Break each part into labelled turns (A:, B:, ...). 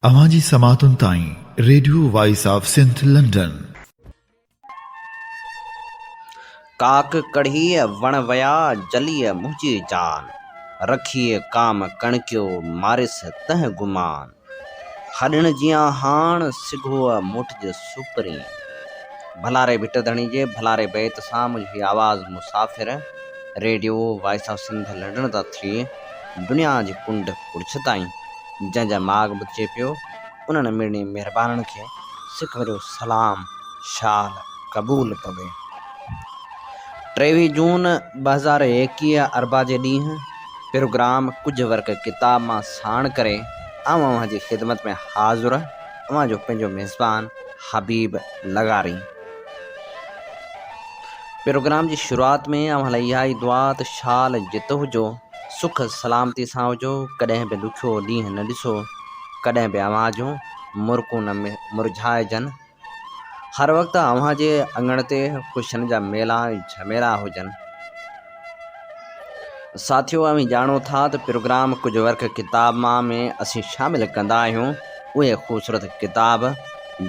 A: अवांजी समातुन ताईं radio voice of Sindh London.
B: काक कढ़ीअ वण वया जलीअ मुंहिंजी जान, रखीअ काम कणकियो मारिस तह गुमान, हॾण जियां हाण सिघोअ मुठज सुपरी। भलारे भिट धणी जे भलारे बैत सां मुंहिंजी आवाज़ मुसाफ़िर radio voice of Sindh London तां थी दुनिया जी कुंड कुड़छ ताईं। जंहिंजा माॻ ॿुधिजे पियो उन्हनि मिड़नी महिरबाननि खे सिख भरियो सलाम शाल क़बूल पवे। 23 जून 2021 अरबा जे ॾींहुं प्रोग्राम कुझु वर्क किताब मां साण करे अव्हां जी ख़िदमत में हाज़ुर अव्हां जो पंहिंजो मेज़बान हबीब लगारी। प्रोग्राम जी शुरूआत में अव्हां लाइ इहा ई दुआ त शाल जितो हुजो, सुख सलामती सां हुजो, कॾहिं बि ॾुखियो ॾींहुं न ॾिसो, कॾहिं बि अव्हां जूं मुरकूं न मुरझाइजनि, हर वक़्तु अव्हां जे अङण ते ख़ुशियुनि जा मेला झमेला हुजनि। साथियो, अव्हीं ॼाणो था त प्रोग्राम कुझु वर्क किताब मां में असीं शामिल कंदा आहियूं उहे ख़ूबसूरत किताब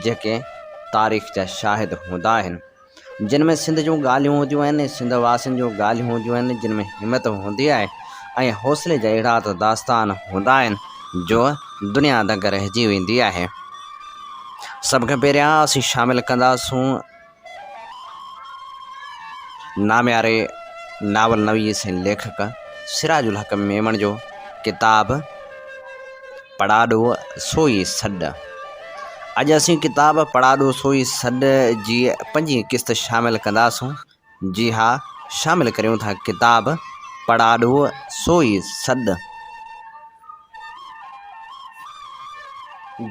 B: जेके तारीख़ जा शाहिद हूंदा आहिनि, जिन में सिंध जूं ॻाल्हियूं हूंदियूं आहिनि, सिंध वासियुनि जूं ॻाल्हियूं हूंदियूं आहिनि, जिन में हिमत हूंदी आहे ऐं हौसले जा अहिड़ा त दास्तान हूंदा आहिनि जो दुनिया दंग रहिजी वेंदी आहे। सभ खां पहिरियां असीं शामिल कंदासूं नाम्यारे नावल नवीस ऐं लेखक सिराजुल हक मेमण जो किताब पढ़ाॾो सोई सॾ। अॼु असीं किताब पढ़ाॾो सोई सॾ जी 5वीं क़िस्त शामिल कंदासूं। जी हा, शामिल करियूं था किताब पढ़ाॾो सोई सॾ।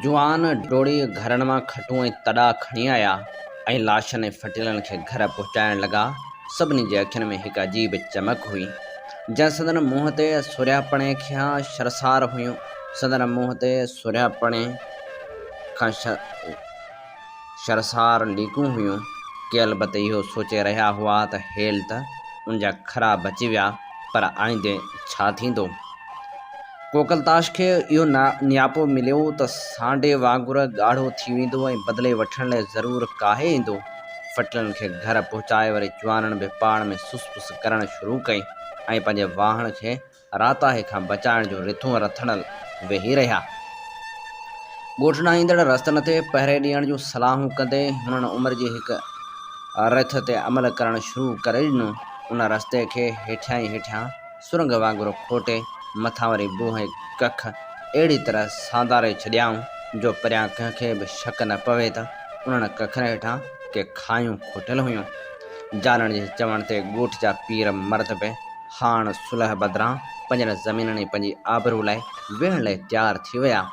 B: जुआन डोड़ी घरनि मां खटूं ऐं तॾा खणी आया ऐं लाशनि ऐं फटियलनि खे घर पहुचाइण लॻा। सभिनी जे अखियुनि में हिकु अजीब चमक हुई, जंहिं संदन मुंहं ते सुरियापणे खां शर्मसार हुयूं, संदन मुंहं ते सुरियापणे खां शर्मसार लीकूं हुयूं, के अलबत इहो सोचे रहिया हुआ त हेल त उनजा खरा बची विया, पर आईंदे छा थींदो। कोकलताश खे इहो नियापो मिलियो त सांडे वांगुरु ॻाढ़ो थी वेंदो ऐं बदिले वठण लाइ ज़रूरु काहे ईंदो। फटिलनि खे घर पहुचाए वरी जुआननि बि पाण में सुस पुस करणु शुरू कई ऐं पंहिंजे वाहण खे राताहे खां बचाइण जो रिथूं रथण वेही रहिया। ॻोठणा ईंदड़ रस्तनि ते पहिरें ॾियण जूं सलाहूं कंदे हुननि उमिरि जी हिकु रथ ते अमल करणु शुरू करे ॾिनो। उन रस्ते खे हेठियां ई हेठियां सुरंग वांगुरु खोटे मथां वरी बूह ऐं कख अहिड़ी तरह सांधारे छॾियाऊं जो परियां कंहिंखे बि शक न पवे त उन्हनि कखनि हेठां के खायूं खोटियल हुयूं। ज़ालनि जे चवण ते ॻोठ जा पीर मर्द बि हाण सुलह बदिरां पंहिंजनि ज़मीननि ऐं पंहिंजी आबरू लाइ वेहण लाइ तयारु थी विया।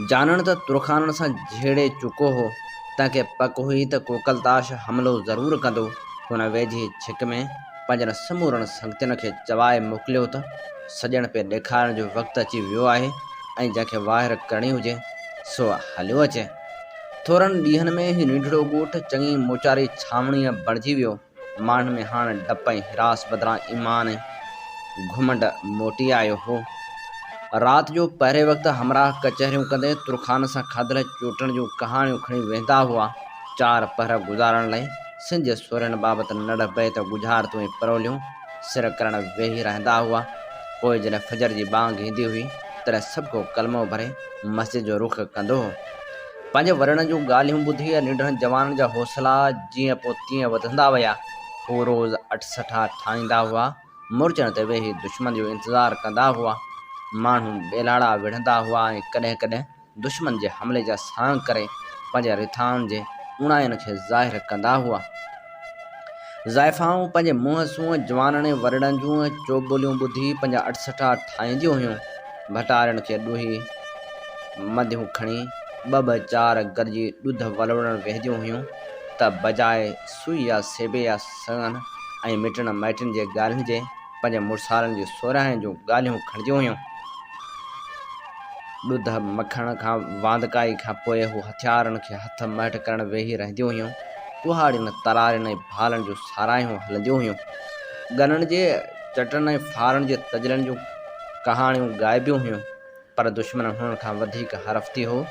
B: जानण त तुरखाननि सां झेड़े चुको हो, तंहिंखे पक हुई त कोकलताश हमिलो ज़रूरु कंदो। हुन वेझी छिक में पंहिंजनि समूरनि संगतियुनि खे चवाए मोकिलियो त सॼण पे ॾेखारण जो वक़्तु अची वियो आहे ऐं जंहिंखे वाहिर करणी हुजे सो हलियो अचे। थोरनि ॾींहंनि में ही नंढिड़ो ॻोठ चङी मोचारी छावणीअ बणिजी वियो। माण्हुनि में हाणे डप ऐं हिरास बदिरां ईमान ऐं घुमंड मोटी आयो हो। राति जो पहिरें वक़्तु हमराह कचहरियूं कंदे तुरखान सां खाधल चोटनि जूं कहाणियूं खणी वेंदा हुआ। 4 पहर गुज़ारण लाइ सिंध जे सोरनि बाबति नड़ बैत गुज़ारतूं ऐं परोलियूं सिर करण वेही रहंदा हुआ। पोइ जॾहिं फजर जी बांग ईंदी हुई तॾहिं सभु को कलमो भरे मस्जिद जो रुख कंदो हो। पंहिंजे वरनि जूं ॻाल्हियूं ॿुधी निंढनि जवाननि जा हौसला जीअं पोइ तीअं वधंदा विया। हू रोज़ 8 ठाहींदा हुआ, मोर्चनि ते वेही दुश्मन जो इंतज़ारु कंदा हुआ। माण्हू ॿेलाड़ा विढ़ंदा हुआ ऐं कॾहिं कॾहिं दुश्मन जे हमले जा सां करे पंहिंजे रिथाउनि जे उणाइनि खे ज़ाहिर कंदा हुआ। ज़ाइफ़ाऊं पंहिंजे मुंहं सूं जवाननि ऐं वरड़नि जूं चोॿोलियूं ॿुधी पंहिंजा 8 ठाहींदियूं हुयूं। भटारनि खे ॾुही मदियूं खणी 2 4 गॾिजी ॾुध वलवड़ण वेहदियूं हुयूं त बजाए सुई या सेबे या सगन ऐं मिटण माइटनि जे ॻाल्हियुनि जे पंहिंजे मुड़सारनि जी सोराइनि जूं ॻाल्हियूं खणंदियूं हुयूं। ॾुध मखण खां वांदकाई खां पोइ हू हथियारनि खे हथ महट करण वेही रहंदियूं हुयूं। कुहाड़ियुनि तरारियुनि ऐं भालनि जूं सारायूं हलंदियूं हुयूं। गननि जे चटनि ऐं फारनि जे तजलनि जूं कहाणियूं ॻाइबियूं हुयूं। पर दुश्मन हुननि खां वधीक हरफ़ती हो।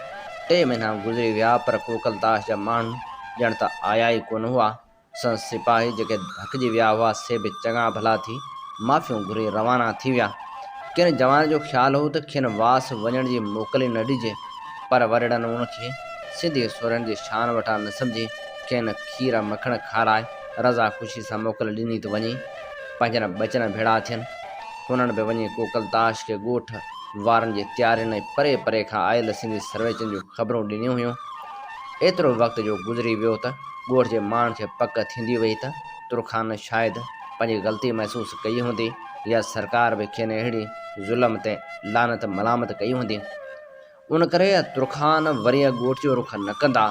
B: 3 महीना गुज़री विया पर कोकलताश जा माण्हू ॼण त आया ई कोन हुआ। संदसि सिपाही जेके धकिजी विया हुआ से बि चङा भला थी माफ़ियूं घुरी रवाना थी विया। किन जवान जो ख़्यालु हो त खेनि वास वञण जी मोकल ई न ॾिजे, पर वरड़नि उनखे सिंधी सोरनि जी शान वटां न सम्झी खेनि खीर मखण खाराए रज़ा ख़ुशी सां मोकल ॾिनी त वञी पंहिंजनि बचन भेड़ा थियनि। हुननि बि वञी कोकलताश खे ॻोठ वारनि जी तयारियुनि ऐं परे परे खां आयल सिंधी सर्वेचनि जूं ख़बरूं ॾिनियूं हुयूं। एतिरो वक़्तु जो गुज़री वियो त ॻोठ जे माण्हुनि खे पक थींदी वई त तुरखान शायदि पंहिंजी ग़लती महसूसु कई हूंदी या सरकार बि खेनि अहिड़ी ज़ुल्म ते लानत मलामत कई हूंदी। उन करे तुरखान वरी ॻोठ जो रुख न कंदा।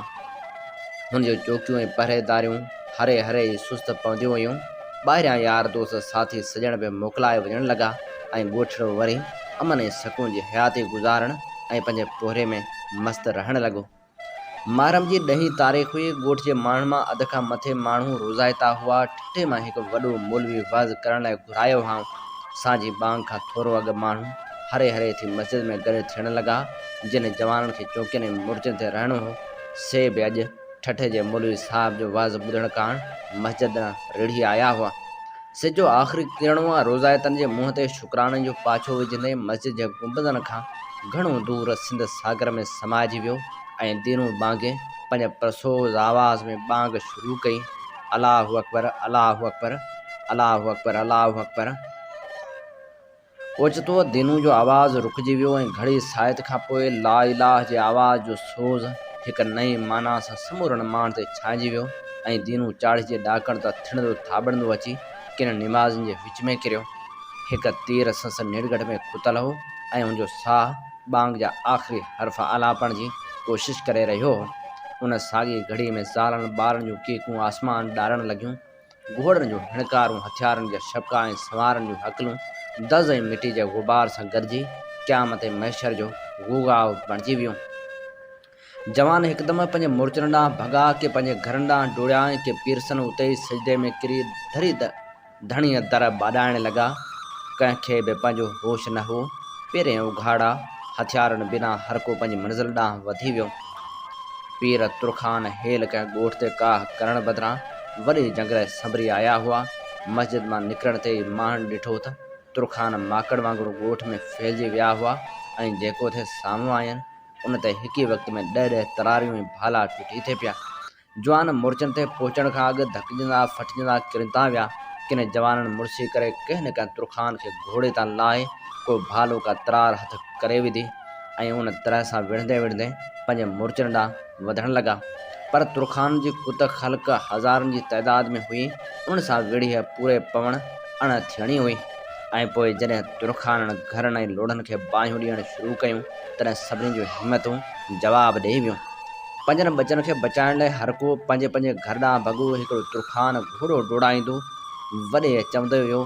B: हुन जूं चौकियूं ऐं पहरेदारियूं हरे हरे ई सुस्त पवंदियूं हुयूं। ॿाहिरियां यार दोस्त साथी सॼण बि मोकिलाए वञण लॻा ऐं ॻोठियो वरी अमन ऐं सकून जी हयाती गुज़ारण ऐं पंहिंजे पोहरे में मस्तु रहणु लॻो। मुहर्रम जी 10 तारीख़ हुई। ॻोठ जे माण्हुनि मां अध खां मथे माण्हू रोज़ाइता हुआ। ठठे मां हिकु वॾो मौलवी वाज़ करण लाइ घुरायो हुआ। साझी बांग खां थोरो अॻु माण्हू हरे हरे थी मस्जिद में गॾु थियण लॻा। जिन जवाननि खे चौकियुनि ऐं मोर्चनि ते रहणो हो से बि अॼु ठठे जे मौलवी साहिब जो वाज़ ॿुधण कारणु मस्जिद ॾांहुं रिढ़ी आया हुआ। सिज जो आख़िरी किरणो रोज़ाइतनि जे मुंहं ते शुक्राननि जो पाछो विझंदे मस्जिद जे गुंबदनि खां घणो दूर सिंध सागर में समाइजी वियो ऐं दीनू बांगे पंहिंजे परसोज़ आवाज़ में बांग शुरू कई, अलाहु अकबर अलाहु अकबर अलाहु अकबर अलाहु अकबर। ओचितो दीनू जो आवाज़ रुकिजी वियो ऐं घड़ी साइद खां पोइ ला इलाह जे आवाज़ जो सोज़ हिकु नई माना सां समूरनि माण्हुनि ते छाइजी वियो ऐं दीनू चाढ़ीअ जे ॾाकण त थिणंदो थाबड़ंदो अची किन निमाज़नि जे विच में किरियो। हिकु तीर संस निड़गढ़ में खुतल हो ऐं हुनजो साहु बांग जा आख़िरी हर्फ़ आलापण जी कोशिशि करे रहियो हो। उन साॻी घड़ी में ज़ालनि ॿारनि जूं कीकूं आसमान ॾारण लॻियूं। घोड़नि जूं हिणकारूं हथियारनि जा शबका ऐं सवारनि जूं हकलूं दज़ ऐं मिटी जे गुबार सां गॾिजी क़यामत ऐं महशर जो गूगाव बणिजी वियूं। जवान हिकदमि पंहिंजे मोर्चनि ॾांहुं भॻा के पंहिंजे घरनि ॾांहुं डोड़िया ऐं के पीरसन उते ई सजदे में किरी धरी धणीअ दर ॿाॾाइण लॻा। कंहिंखे बि पंहिंजो होश न हो। पहिरें उघाड़ा हथियारनि बिना हर को पंहिंजी मंज़िल ॾांहुं वधी वियो। पीर तुरखान हेल कंहिं ॻोठ ते काह करण बदिरां वॾी जंगल संभरी आया हुआ। मस्जिद मां निकिरण ते ई माण्हुनि ॾिठो त तुरखान माकड़ वांगुरु ॻोठ में फैलिजी विया हुआ ऐं जेको थे साम्हूं आयनि उन ते हिक ई वक़्त में 10 तरारियूं ऐं भाला टुटी थे पिया। जवान मोर्चनि ते पहुचण खां अॻु धकिजंदा फटजंदा किरंदा विया। किन जवाननि मुड़िसी करे कंहिं न कंहिं तुरखान खे घोड़े तां लाहे को भालो का तरार हथ करे विधी ऐं उन तरह सां विढ़ंदे विढ़ंदे पंहिंजे मोर्चनि ॾांहुं वधण लॻा। पर तुरखान जी कुत ख़ल्क़ हज़ारनि जी तइदाद में हुई। उन सां विढ़ीअ पूरे पवण अण थियणी हुई। ऐं पोइ जॾहिं तुरखाननि घरनि ऐं लोढ़नि खे बाहियूं ॾियणु शुरू कयूं तॾहिं सभिनी जूं हिमतूं जवाबु ॾेई वियूं। पंजनि बचनि खे बचाइण लाइ हर को पंहिंजे पंहिंजे घर ॾांहुं भॻो। हिकिड़ो तुरखान घोड़ो डोड़ाईंदो वॾे चवंदो वियो,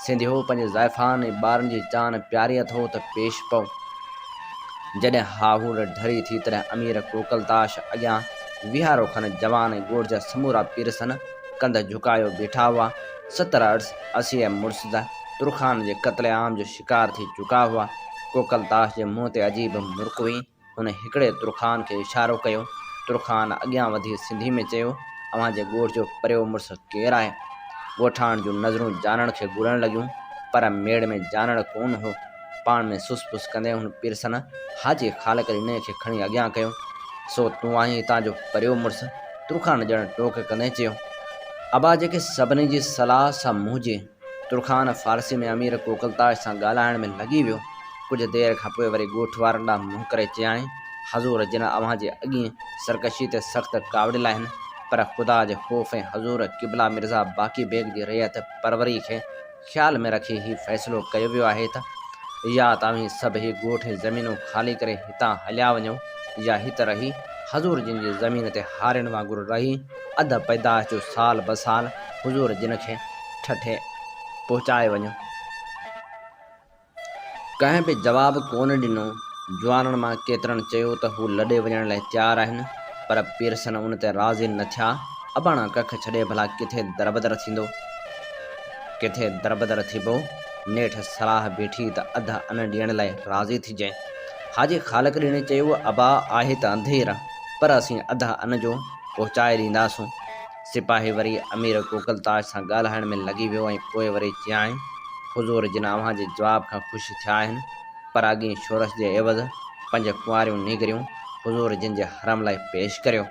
B: सिंधियो पंहिंजे ज़ाइफ़ान ऐं ॿारनि जी जान प्यारी अथव त पेश पओ। जॾहिं हाहूर ढरी थी तॾहिं अमीर कोकलताश अॻियां विहारो खनि जवान ऐं ॻोठ जा समूरा पीरसन कंध झुकायो बीठा हुआ। 70-80 मुड़ुस तुरखान जे क़त्ल आम जो शिकार थी चुका हुआ। कोकलताश जे मुंहं ते अजीब मुर्क हुई। हुन हिकिड़े तुरखान खे इशारो कयो। तुरखान अॻियां वधी सिंधी में चयो, अव्हां जे ॻोठ जो परियो मुड़ुस केरु आहे? ॻोठाण जूं नज़रूं जानण खे ॻुड़ण लॻियूं पर मेड़ में जानण कोन हो। पाण में सुस पुस कंदे हुन पीरसन हाजी ख़ालिक इन खे खणी अॻियां कयो। सो तूं आहीं हितां जो परियो मुड़ुस? तुरखान ॼण टोक कंदे चयो। अबा जेके सभिनी जी सलाह सां मुंहिंजे तुरखान फ़ारसी में अमीर कोकलताश सां ॻाल्हाइण में लॻी वियो। कुझु देरि खां पोइ वरी ॻोठ वारनि ॾांहुं मुंहुं करे चयाईं, हज़ूर जिन अव्हां जे अॻीं सरकशी ते सख़्तु कावड़ियल आहिनि पर ख़ुदा जे ख़ौफ़ ऐं हज़ूर क़िबला मिर्ज़ा बाक़ी बेग जी रहियत परवरी खे ख़्याल में रखी ही फ़ैसिलो कयो वियो आहे त या तव्हीं सभु ही ॻोठ ऐं ज़मीनूं ख़ाली करे हितां हलिया वञो या हिते रही हज़ूर जिन जी ज़मीन ते हारियुनि वांगुरु रही अधु पैदाश जो साल ब साल हुज़ूर जिन खे ठठे पहुचाए वञो। कंहिं बि जवाबु कोन ॾिनो। जवाननि मां केतिरनि चयो त हू लॾे वञण लाइ तयारु आहिनि पर पीरसन उन ते राज़ी न थिया। अबाणा कख छॾे भला किथे दरबदर थींदो, किथे दरबदर थिबो। नेठि सलाह बीठी त अधु अन ॾियण लाइ राज़ी थी जाए। हाजी ख़ालिक ॾिने चयो, अबा आहे त अंधेर, पर असीं अधा अन जो पहुचाए ॾींदासूं। सिपाही वरी अमीर कोकलताश सां ॻाल्हाइण में लॻी वियो ऐं पोइ वरी चयाईं, हुज़ूर जिन अव्हां जे जवाब खां ख़ुशि थिया आहिनि, पर अॻीं शोरश जे एवज़ 5 कुंवारियूं नीगरियूं हुज़ूर जिन जे हरम लाइ पेश करियो।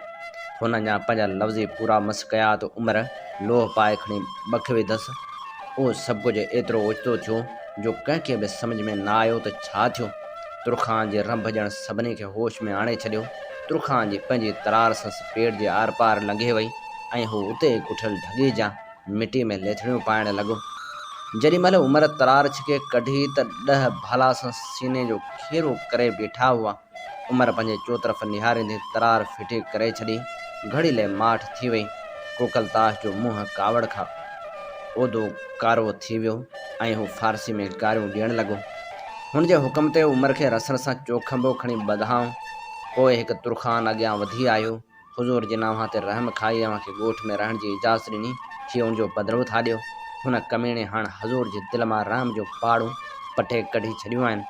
B: हुन अञा 5 लफ़्ज़ी पूरा मस कया त उमिरि लोह पाए खणी बख विधसि। उहो सभु कुझु एतिरो ओचितो थियो जो कंहिंखे बि सम्झ में न आयो त छा थियो। तुरखान जी रंभ ॼण सभिनी खे होश में आणे छॾियो। तुरखान जी पंहिंजी तरार संस पेट जे आर पार लंघे वई ऐं हू उते कुठल ढॻे जा मिटी में लेथड़ियूं पाइण लॻो। जेॾी महिल उमिरि तरार छिके कढी त 10 भाला संस सीने जो घेरो करे बीठा हुआ। उमिरि पंहिंजे चोतरफ़ निहारींदे तरार फिटी करे छॾी। घड़ी ले माठ थी वई। कोकलताश जो मुंहुं कावड़ खां ओधो कारो थी वियो ऐं हू फारसी में गारियूं ॾियण लॻो। हुन जे हुकम ते उमिरि खे रसण सां चोखंबो खणी ॿधाऊं। पोइ हिकु तुरखान अॻियां वधी आयो। हुज़ूर जिन अव्हां ते रहम खाई अव्हां खे ॻोठ में रहण जी इजाज़त ॾिनी, हीअ उन जो बदिलो था ॾियो। हुन कमीणे हाणे हज़ूर जे दिलि मां रहम जो पाड़ू पटे कढी छॾियूं आहिनि।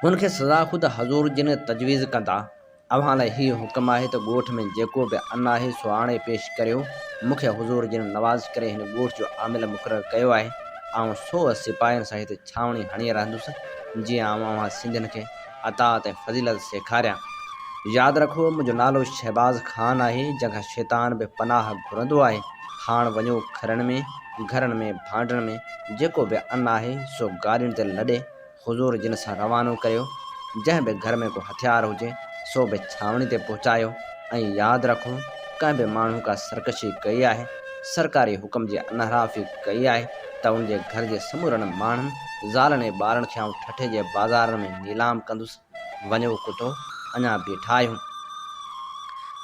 B: हुन खे सज़ा ख़ुदि हज़ूर जिन तजवीज़ कंदा। अव्हां लाइ हीउ हुकुम आहे त ॻोठ में जेको बि अन्न आहे सो आणे पेश करियो। मूंखे हुज़ूर जिन नवाज़ करे हिन ॻोठ जो आमिल मुक़ररु कयो आहे। आउं 100 सिपाहियुनि सां हिते छावणी हणी रहंदुसि, जीअं अव्हां सिंधियुनि खे अतात ऐं फज़ीलत सेखारियां। यादि रखो, मुंहिंजो नालो शहबाज़ ख़ान आहे, जंहिंखां शैतान बि पनाह घुरंदो आहे। हाणे वञो खरनि में, घरनि में, भांडनि में जेको बि अन्न आहे सो गाॾियुनि ते लॾे हुज़ूर जिन सां रवानो करियो। जंहिं बि घर में को हथियार हुजे सो बि छावणी ते पहुचायो। ऐं यादि रखो, कंहिं बि माण्हू का सरकशी कई आहे, सरकारी हुकुम जी अनहराफ़ी कई आहे त उन जे घर जे समूरनि माण्हुनि, ज़ालनि ऐं ॿारनि खे आउं ठठे जे बाज़ारनि में नीलाम कंदुसि। वञो कुतो, अञा बीठा आहियूं।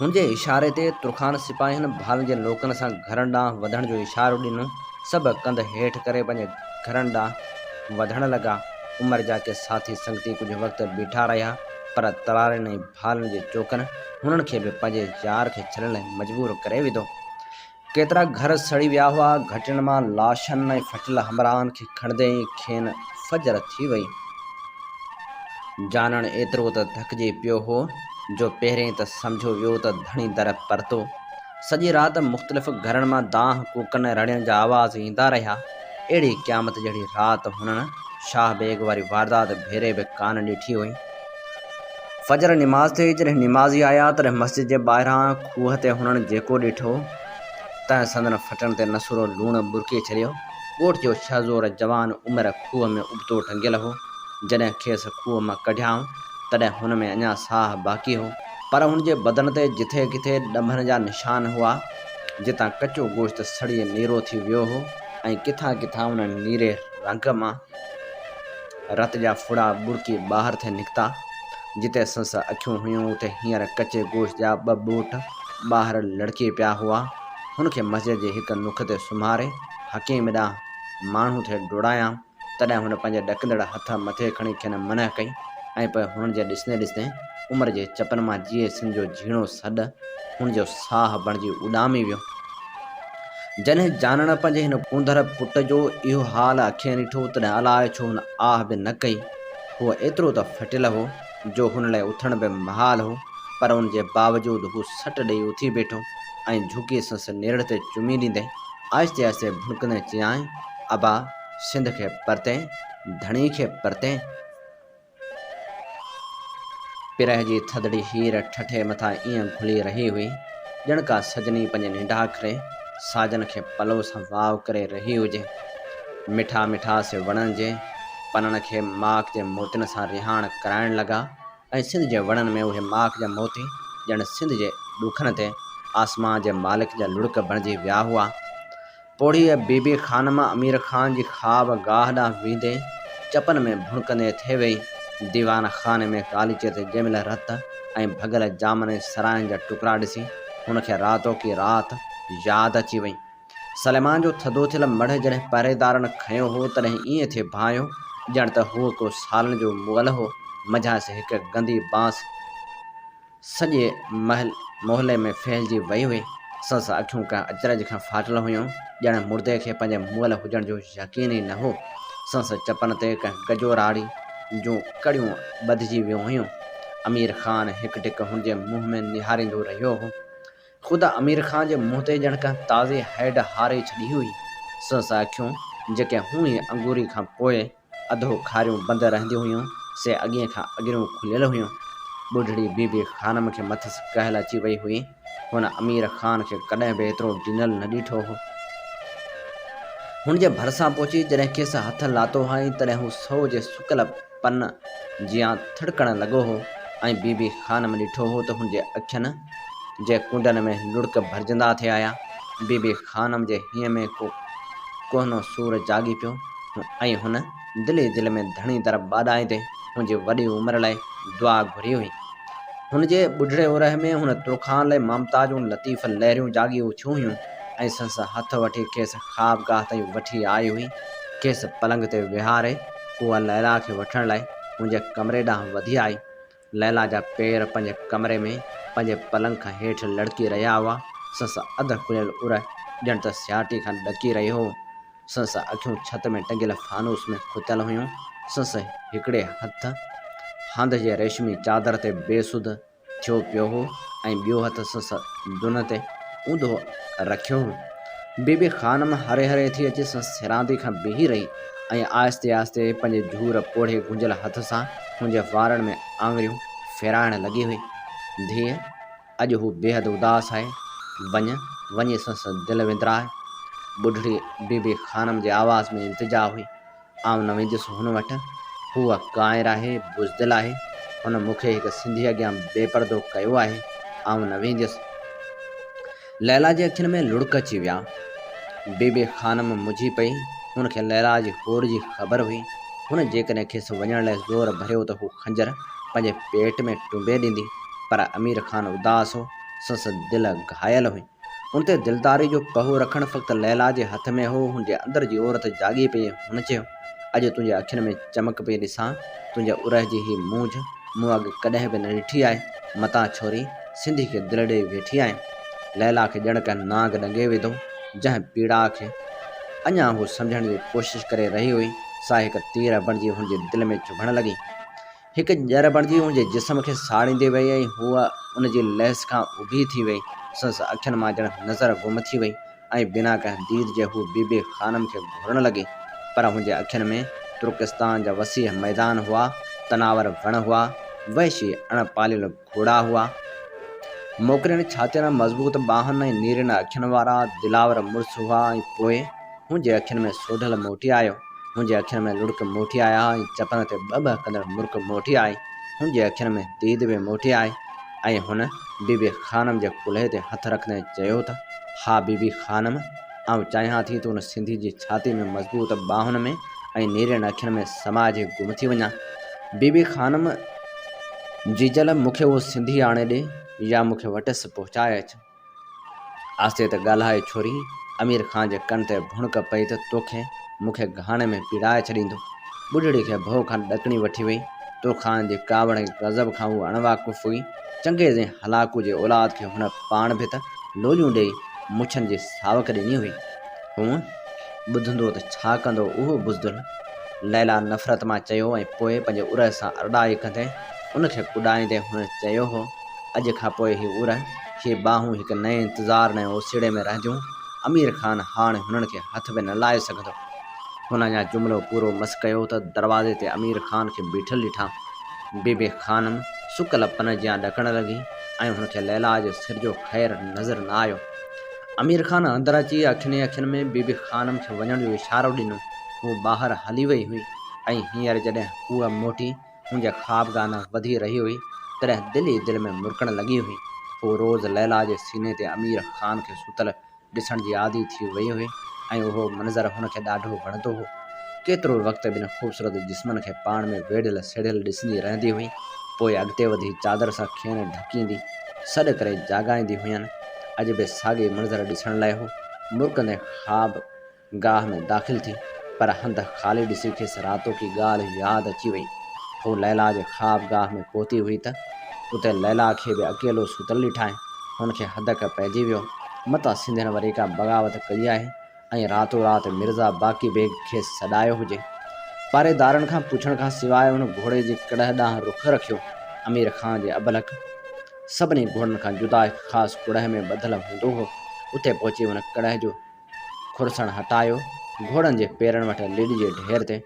B: हुन जे इशारे ते तुरखान सिपाहियुनि भालनि जे लोकनि सां घरनि ॾांहुं वधण जो इशारो ॾिनो। सभु कंध हेठि करे पंहिंजे घरनि ॾांहुं वधण लॻा। उमिरि जा के साथी संगती कुझु वक़्तु बीठा रहिया, पर तरारनि ऐं भालनि जे चोकनि हुननि खे बि पंहिंजे यार खे छॾण लाइ मजबूर करे विधो। केतिरा घर सड़ी विया हुआ। घटियुनि मां लाशनि ऐं फटियल हमराहनि खे खणंदे ई खेनि फजर थी वई। जानण एतिरो त थकिजी पियो हो जो पहिरें त सम्झो वियो त धणी दर परतो। सॼी राति मुख़्तलिफ़ घरनि मां दांह कूकनि रड़ियण जा आवाज़ ईंदा रहिया। अहिड़ी क़यामत जहिड़ी राति हुननि शाह बेग वारी वारदात भेरे बि कान ॾिठी हुई। फजर निमाज़ ते जॾहिं निमाज़ी आया तॾहिं मस्जिद जे ॿाहिरां खूह ते हुननि जेको ॾिठो तंहिं संदन फटण ते नसूरो लूणु बुरकी छॾियो। ॻोठ जो शहज़ोर जवान उमिरि खूह में उबतो टंगियल हो। जॾहिं खेसि खूह मां कढियाऊं तॾहिं हुन में अञा साह बाक़ी हो, पर हुन जे बदन ते जिथे किथे ॾंभनि जा निशान हुआ, जितां कचो गोश्त सड़ी नीरो थी वियो हो ऐं किथां किथां उन नीरे रंग मां रत जा फुड़ा बुरकी ॿाहिरि थे निकिता। जिते संस अखियूं हुयूं उते हींअर कचे गोश्त जा 2 ॿूट ॿाहिरि लड़की पिया हुआ। हुनखे मस्जिद जे हिकु नुख ते सुम्हारे हकीम ॾांहुं माण्हू थे डोड़ायां। तॾहिं हुन पंहिंजे ॾकंदड़ हथ मथे खणी खेनि मनह कई ऐं पोइ हुननि जे ॾिसंदे ॾिसंदे उमिरि जे चपनि मां जीअं सिंध जो झीणो सॾु हुन जो साह बणिजी उॾामी वियो। जॾहिं जानण पंहिंजे हिन कूंदड़ पुट जो इहो हाल अखियुं ॾिठो तॾहिं अलाए छो हुन आह बि न कई। हूअ एतिरो त फटियल हो जो हुन लाइ उथण बि महाल हो, पर उन जे बावजूद हू सट ॾेई उथी बीठो ऐं झुकी संस नेरड़ ते चुमी ॾींदे आहिस्ते आहिस्ते भुणकंदे चयाईं, अबा सिंध खे परते, धणी खे परते। पिरह जी थदड़ी हीर ठठे मथां ईअं घुली रही हुई ॼण का सजनी पंहिंजे निंढाखरे साजन खे पलो सां वाव करे रही हुजे। मिठा मिठा से वणनि जे पननि खे माख जे मोतियुनि सां रिहाण कराइण लॻा ऐं सिंध जे वणनि में उहे माख जा मोती ॼण सिंध जे ॾुखनि ते आसमान जे मालिक जा लुड़क बणिजी विया हुआ। पोड़ीअ बीबी ख़ानम अमीर ख़ान जी ख़्वाब गाह ॾांहुं वेंदे चपनि में भुणकंदे थे वई। दीवान खाने में गालीचे ते जंहिंमहिल रत ऐं भॻल जामनि ऐं सरायनि जा टुकड़ा ॾिसी हुनखे रातो की राति यादि अची वई। सलेमान जो थधो थियल मढ़ जॾहिं पहरेदारनि खयो हो तॾहिं ईअं थे भायो ॼण त हूअ को सालनि जो मुग़ल हो। मझांसि हिकु गंदी बांस सॼे मोहल्ले में फैलिजी वई हुई। संस अखियूं कंहिं अचरज खां फाटल हुयूं, ॼण मुर्दे खे पंहिंजे मुअल हुजण जो यकीन ई न हो। संस चपनि ते कंहिं गजो राड़ी जूं कड़ियूं ॿधिजी वियूं हुयूं। अमीर ख़ान हिकु टिक हुन जे मुंहं में निहारींदो रहियो हो। ख़ुदि अमीर ख़ान जे मुंहं ते ॼण का ताज़ी हैड हारे छॾी हुई। संस अखियूं जेके हूअं ई अंगूरी खां पोइ अधो खारियूं बंदि रहंदियूं हुयूं, से अॻिए खां अॻियूं खुलियल हुयूं। ॿुढड़ी बीबी ख़ानम खे मथसि कहल अची वई हुई। हुन अमीर ख़ान खे कॾहिं बि एतिरो ॾिनल न ॾिठो हो। हुन जे भरिसां पहुची जॾहिं खेसि हथ लातो हई तॾहिं हू सौ जे सुकल पन जियां थिड़कण लॻो हो ऐं बीबी ख़ानम ॾिठो हो त हुन जे अखियुनि जे कुंडनि में लुड़क भरिजंदा थिया आया। बीबी ख़ानम जे हीअं में कोहनो सूर जागी पियो ऐं हुन दिलि दिलि में धणी दर ॿाॾाईंदे हुनजी वॾी उमिरि लाइ दुआ घुरी हुई। हुन जे ॿुढड़े उरह में हुन तुरखान लाइ ममता जूं लतीफ़ लहरियूं जागी उथियूं हुयूं ऐं संस हथ वठी खेसि ख़्वाबगाह ताईं वठी आई हुई। खेसि पलंग ते विहारे उहा लैला खे वठण लाइ मुंहिंजे कमरे ॾांहुं वधी आई। लैला जा पेर पंहिंजे कमरे में पंहिंजे पलंग खां हेठि लड़की रहिया हुआ। संस अधु खुलियल उरह ॼण त सियाटी खां ॾकी रहियो हो। संस अखियूं छत में टंगियल फानूस में खुतियल हुयूं। संस हिकिड़े हथ हंध जे रेशमी चादर ते बेसुध थियो पियो हो ऐं ॿियो हथ संस दुन ते ऊंधो रखियो हो। बीबी ख़ानम हरे हरे थी अची संस सिरांदी खां बीही रही ऐं आहिस्ते आहिस्ते पंहिंजे झूर पोढ़े गुंजियल हथ सां मुंहिंजे वारनि में आङुरियूं फेराइण लॻी हुई। धीअ, अॼु हू बेहद उदास आहे, वञी संस दिलि विंदराए। ॿुढड़ी बीबी ख़ानम जे आवाज़ में इल्तिजा हुई। आउं न वेंदुसि हुन वटि, हूअ काइर आहे, बुज़दिल आहे। हुन मूंखे हिकु सिंधी अॻियां बेपर्दो कयो आहे। आउं न वेंदुसि। लैला जे अखियुनि में लुड़क अची विया। बीबी ख़ानम मुझी पई। हुनखे लैला जी होड़ जी ख़बर हुई। हुन जेकॾहिं खेसि वञण लाइ ज़ोर भरियो त हू खंजर पंहिंजे पेट में टुंबे ॾींदी, पर अमीर ख़ान उदास हो। संस दिलि घायल हुई। हुन ते दिलदारी जो पहो रखणु फ़क़्ति लैला जे हथ में हो। हुन जे अंदर जी औरत जागी पई। हुन चयो, अॼु तुंहिंजे अखियुनि में चमक पई ॾिसां। तुंहिंजे उरह जी ही मूंझ मूं अॻु कॾहिं बि न ॾिठी आहे। मतां छोरी सिंधी खे दिलि ॾेई वेठी आहे। लैला खे ॼण का नांग ॾंगे विधो। जंहिं पीड़ा खे अञा हू सम्झण जी कोशिशि करे रही हुई, सा हिकु तीर बणिजी हुनजे दिलि में चुभण लॻी। हिकु जड़ बणिजी हुनजे जिस्म खे साड़ींदे वई ऐं हूअ उनजी लहस खां उभी थी वई। संस अखियुनि मां ॼण नज़र गुम थी वई ऐं बिना कंहिं दीद जे हू बीबी ख़ानम खे घुरण लॻी। पर हुनजे अखियुनि में तुर्किस्तान जा वसीह मैदान हुआ, तनावर वण हुआ, वहशी अणपालियल घोड़ा हुआ, मोकरियुनि छातियुनि, मज़बूत ॿाहुनि ऐं नीरनि अखियुनि वारा दिलावर मुड़ुस हुआ। ऐं पोइ हुनजे अखियुनि में सोढल मोटी आयो। हुनजे अखियुनि में लुड़क मोटी आया ऐं चपन ते ॿ कंदड़ मुर्क मोटी आई। हुनजे अखियुनि में दीद बि मोटी आई ऐं हुन बीबी ख़ानम जे कुल्हे ते हथ रखंदे चयो त, हा बीबी ख़ानम, आउं चाहियां थी त हुन सिंधी जी छाती में मज़बूत ॿाहुनि में ऐं नीरनि अखियुनि में समाज गुम थी वञा। बीबी ख़ानम जीजल, मूंखे उहो सिंधी आणे ॾे या मूंखे वटसि पहुचाए अच। आस्ते त ॻाल्हाए छोरी। अमीर ख़ान जे कन ते भुणक पई त तोखे मूंखे घाणे में पीड़ाए छॾींदो। ॿुढड़ी खे भउ खां ॾकणी वठी वई। तुरखान जी कावड़ ऐं गज़ब खां उहा अणवाक़ुफ़ हुई। चङे जे हलाकू जे औलाद खे हुन पाण बि त लोलियूं ॾेई मुछनि जी सावक ॾिनी हुई। हूअं ॿुधंदो त छा कंदो उहो बुज़दिल? लैला नफ़रत मां चयो ऐं पोइ पंहिंजे उरह सां अरड़ाई कंदे उनखे कुॾाईंदे हुन चयो हो, अॼु खां पोइ ही उरह, ही ॿाहूं हिकु नए इंतज़ार ऐं ओसीड़े में रहंदियूं। अमीर ख़ान हाणे हुननि खे हथ बि न लाहे सघंदो। हुन अञा जुमिलो पूरो मस कयो त दरवाज़े ते अमीर ख़ान खे बीठल ॾिठां। बीबी ख़ानम सुकल पन जियां ॾकण लॻी ऐं हुनखे लैला जे सिर जो ख़ैरु नज़र न आयो। अमीर ख़ान अंदरि अची अखियुनि में बीबी ख़ानम खे वञण जो इशारो ॾिनो। हू ॿाहिरि हली वई हुई ऐं हींअर जॾहिं उहा मोटी हुनजे ख़्वाबगाह न वधी रही हुई तॾहिं दिलि ई दिलि में मुरकण लॻी हुई। हू रोज़ लैला जे सीने ते अमीर ख़ान खे सुतल ॾिसण जी आदी थी वई हुई ऐं उहो मंज़र हुनखे ॾाढो वणंदो हो। केतिरो वक़्तु ॿिनि ख़ूबसूरत जिस्मनि खे पाण में वेढ़ियल सेड़ियल ॾिसंदी रहंदी हुई। पोइ अॻिते वधी चादर सां खेनि ढकींदी, सॾु करे जाॻाईंदी हुयनि। अॼु बि साॻी मंज़र ॾिसण लाइ हो मुरकंदे ख़्वाब गाह में दाख़िल थी, पर हंधि ख़ाली ॾिसी खेसि रातो की ॻाल्हि यादि अची वई। हू लैला जे ख़्वाब गाह में पहुती हुई त उते लैला खे बि अकेलो सुतल ॾिठाई। हुनखे हदक पइजी वियो, मतां सिंधियुनि वरी का बग़ावत कई आहे ऐं रातो राति मिर्ज़ा बाक़ी बेग खे सॾायो हुजे। पारेदारनि खां पुछण खां सवाइ हुन घोड़े जे कड़ह ॾांहुं रुख रखियो। अमीर खान जे अबलख सभिनी घोड़नि खां जुदा हिकु ख़ासि कुड़ह में ॿधल हूंदो हो। उते पहुची हुन कड़ह जो खुरसण हटायो। घोड़नि जे पेरनि वटि लिॾ जे ढेर ते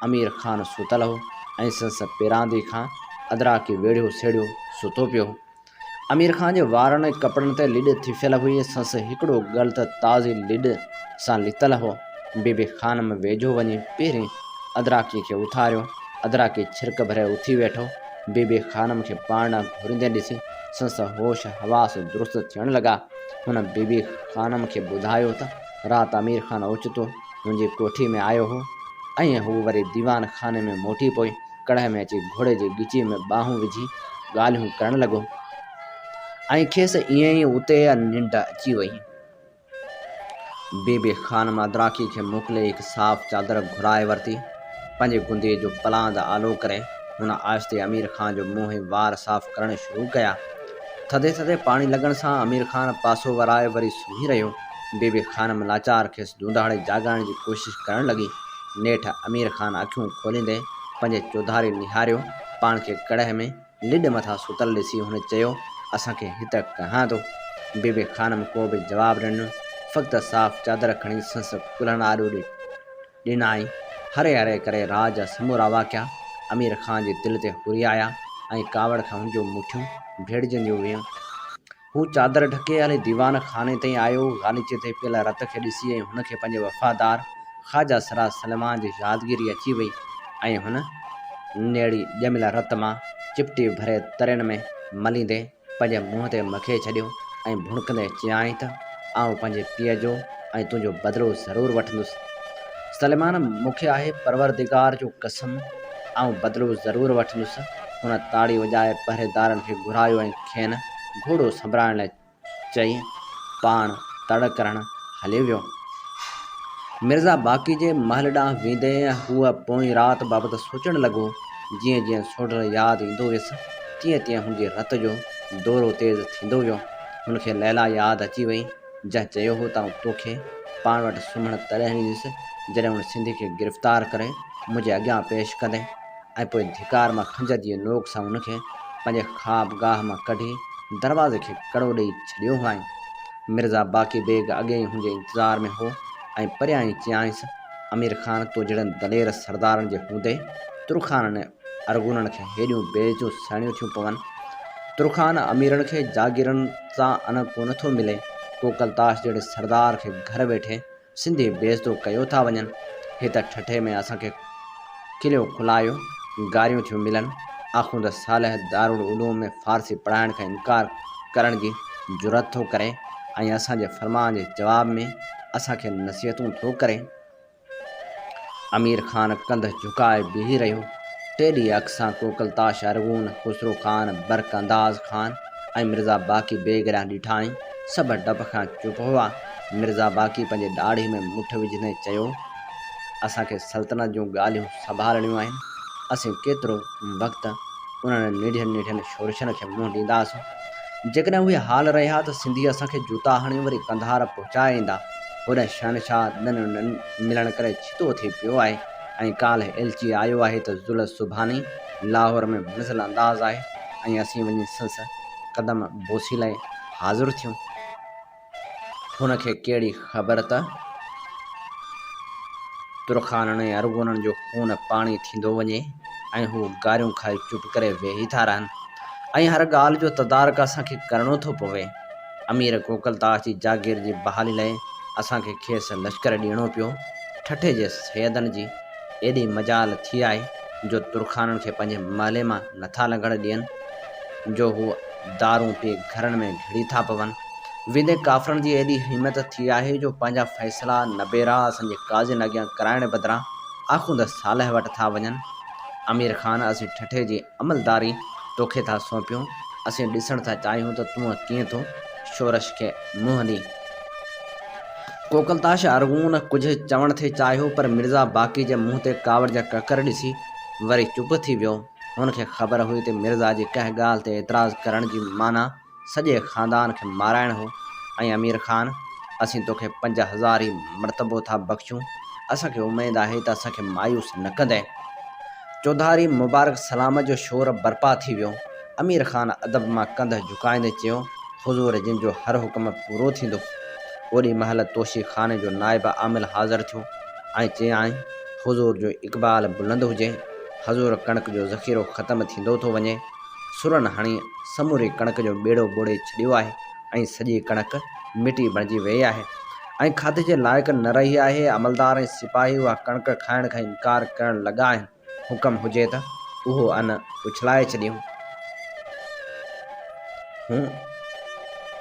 B: अमीर खान सुतल हो ऐं संस पेरांदी खां अदराकी वेड़ियो सेड़ियो सुतो पियो हो। अमीर खान जे वारनि ऐं कपिड़नि ते लिॾ थिफियल हुई। संस हिकिड़ो गल त ताज़ी लिॾ सां लितल हो। बीबी खानम वेझो वञी पहिरीं अदराकी खे उथारियो। अदराकी छिरक भरे उथी वेठो। बीबी खानम खे पाण ॾांहुं घुरींदे ॾिसी संस होश हवास दुरुस्त थियण लॻा। हुन बीबी खानम खे ॿुधायो त राति अमीर खान ओचितो मुंहिंजी कोठी में आयो हो ऐं हू वरी दीवान खाने में मोटी पोइ कड़ह में अची घोड़े जी ॻिची में ॿाहूं विझी ॻाल्हियूं करण लॻो ऐं खेसि ईअं ई उते निंड अची वई। बीबी खानम अदराकी खे मोकिले हिकु साफ़ चादर घुराए वरिती। पंहिंजे गुंदीअ जो पलांद आलो करे हुन आहिस्ते अमीर खान जो मुंहुं ऐं वार साफ़ करणु शुरू कया। थधे थधे पाणी लॻण सां अमीर खान पासो वराए वरी सुम्ही रहियो। बीबी खानम लाचार खेसि दूंदाड़े जाॻाइण जी कोशिशि करण लॻी। नेठि अमीर खान अखियूं खोलींदे पंहिंजे चौधारी निहारियो। पाण खे कड़ह में लिॾ मथां सुतल ॾिसी हुन चयो असांखे हिते कहां थो। बीबी खानम को बि जवाबु ॾिनो। फ़क़्ति साफ़ चादर खणी संस कुल्हण आॾो ॾिनाई। हरे हरे करे राज जा समूरा वाक़िया अमीर खान जे दिलि ते हुरी आया ऐं कावड़ खां हुनजूं मुठियूं भेड़जंदियूं हुयूं। हू चादर ढके हली दीवान खाने ताईं आयो। ग़ालीचे ते पियल रत खे ॾिसी ऐं हुनखे पंहिंजे वफ़ादार ख़्वाजा सराज सलमान जी यादगिरी अची वई ऐं हुन नेड़ी ॼमियल रत मां चिपटी भरे तरियुनि में मलींदे पंहिंजे मुंहं ते मखे छॾियो ऐं भुणकंदे चयाईं त आउं पंहिंजे पीउ जो ऐं तुंहिंजो बदिलो ज़रूरु वठंदुसि। सलमान मूंखे आहे परवरदिगार जो कसम आउं बदिलो ज़रूरु वठंदुसि। हुन ताड़ी वॼाए पहरेदारनि खे घुरायो ऐं खेनि घोड़ो संभालण लाइ चई पाण तड़ करणु हली वियो। मिर्ज़ा बाक़ी जे महल ॾांहुं वेंदे हूअ पोइ राति बाबति सोचणु लॻो। जीअं जीअं सोढल यादि ईंदो वियुसि तीअं तीअं हुनजे रत जो दौरो तेज़ थींदो वियो। हुनखे लैला यादि अची वई जंहिं चयो हो त तोखे पाण वटि सुम्हणु तॾहिं ॾींदुसि जॾहिं हुन सिंधी खे गिरफ़्तार करे मुंहिंजे अॻियां पेश कंदे ऐं पोइ धिकार मां खंजर जी नोक सां हुनखे पंहिंजे ख़्वाबगाह मां कढी दरवाज़े खे कड़ो ॾेई छॾियो हुआईं। मिर्ज़ा बाक़ी बेग अॻे ई हुनजे इंतज़ार में हो ऐं परियां ई चयाईंसि अमीर खान तो जहिड़नि दलेर सरदारनि जे हूंदे तुरखाननि अरगुननि खे हेॾियूं बेइज़तियूं सहणियूं थियूं पवनि। तुरखान अमीरनि खे जागीरनि सां अन को नथो मिले। कोकलताश जहिड़े सरदार खे घर वेठे सिंधी बेइज़तो कयो था वञनि। हित ठठे में असांखे किलियो खुलायो गारियूं थियूं मिलनि। आख़ुंद सालह दारुल उलूम में फ़ारसी पढ़ाइण खां इनकार करण जी जुरत थो करे ऐं असांजे फरमान जे जवाब में असांखे नसीहतूं थो करे। अमीर खान कंध झुकाए बीही रहियो। टेडी अख सां कोकलताश अरगून खुसरो खान बरक अंदाज़ खान ऐं मिर्ज़ा बाक़ी बेग ॾांहुं ॾिठाई। सभु डप खां चुप हुआ। मिर्ज़ा बाक़ी पंहिंजे ॾाढ़ी में मुठ विझंदे चयो असांखे सल्तनत जूं ॻाल्हियूं संभालणियूं आहिनि। असीं केतिरो वक़्तु उन्हनि निढियुनि निढियुनि शोरशनि खे मुंहुं ॾींदासीं। जेकॾहिं उहे हाल रहिया त सिंधी असांखे जूता हणी वरी कंधार पहुचाए ईंदा। होॾे शहनशाह ॾन मिलण करे छितो थी पियो आहे ऐं काल्ह एलची आयो आहे त ज़ुल सुभाणे लाहौर में मुनज़ल अंदाज़ आहे ऐं असीं वञी संस क़दम बोसी लाइ हाज़िर थियूं। हुनखे कहिड़ी ख़बर त तुरखाननि ऐं अरगुननि जो खून पाणी थींदो वञे ऐं हू गारियूं खाई चुप करे वेही था रहनि ऐं हर ॻाल्हि जो तदारक असांखे करिणो थो पवे। अमीर कोकलताश जी जागीर जी बहाली लाइ असांखे खेसि लश्कर ॾियणो पियो। ठठे जे सैदनि जी एॾी मजाल थी आहे जो तुरखाननि खे पंहिंजे महले मां नथा लंघण ॾियनि जो हू दारूं पी घरनि में घिड़ी था पवनि। वेंदे काफ़रनि जी एॾी हिमत थी आहे जो पंहिंजा फ़ैसिला नबेरा असांजे काज़ियुनि अॻियां कराइण बदिरां आख़ुंद सालह वटि था वञनि। अमीर खान असीं ठठे जी अमलदारी तोखे था सौंपियूं। असीं ॾिसण था चाहियूं त तूं कीअं थो शोरश खे मुंहुं ॾी। कोकलताश अरगून कुझु चवण थे चाहियो पर मिर्ज़ा बाक़ी जे मुंहं ते कावड़ जा ककर ॾिसी वरी चुप थी वियो। हुनखे ख़बर हुई त मिर्ज़ा जी कंहिं ॻाल्हि ते एतिराज़ करण जी माना सॼे ख़ानदान खे माराइण हो ऐं अमीर खान असीं तोखे 5000 ई मरतबो था बख़्शूं। असांखे उमेद आहे त असांखे मायूस न कंदे। चौधारी मुबारक सलाम जो शोर बर्पा थी वियो। अमीर ख़ान अदब मां कंध झुकाईंदे चयो, हुज़ूर जिन जो हर हुकुम पूरो थींदो। ओॾी महिल तोशी ख़ाने जो नाइब आमिल हाज़िर थियो ऐं चयाईं, हुज़ूर जो इक़बाल बुलंद हुजे। हज़ूर कणिक जो ज़ख़ीरो ख़तमु थींदो थो वञे। सुरनि हणी समूरी कणिक जो ॿेड़ो ॿोड़े छॾियो आहे ऐं सॼी कणिक मिटी बणिजी वई आहे ऐं खाधे जे लाइक़ु न रही आहे। अमलदार ऐं सिपाही उहा कणिक खाइण खां इनकार करणु लॻा आहिनि। हुकम हुजे त उहो अन उछलाए छॾियूं।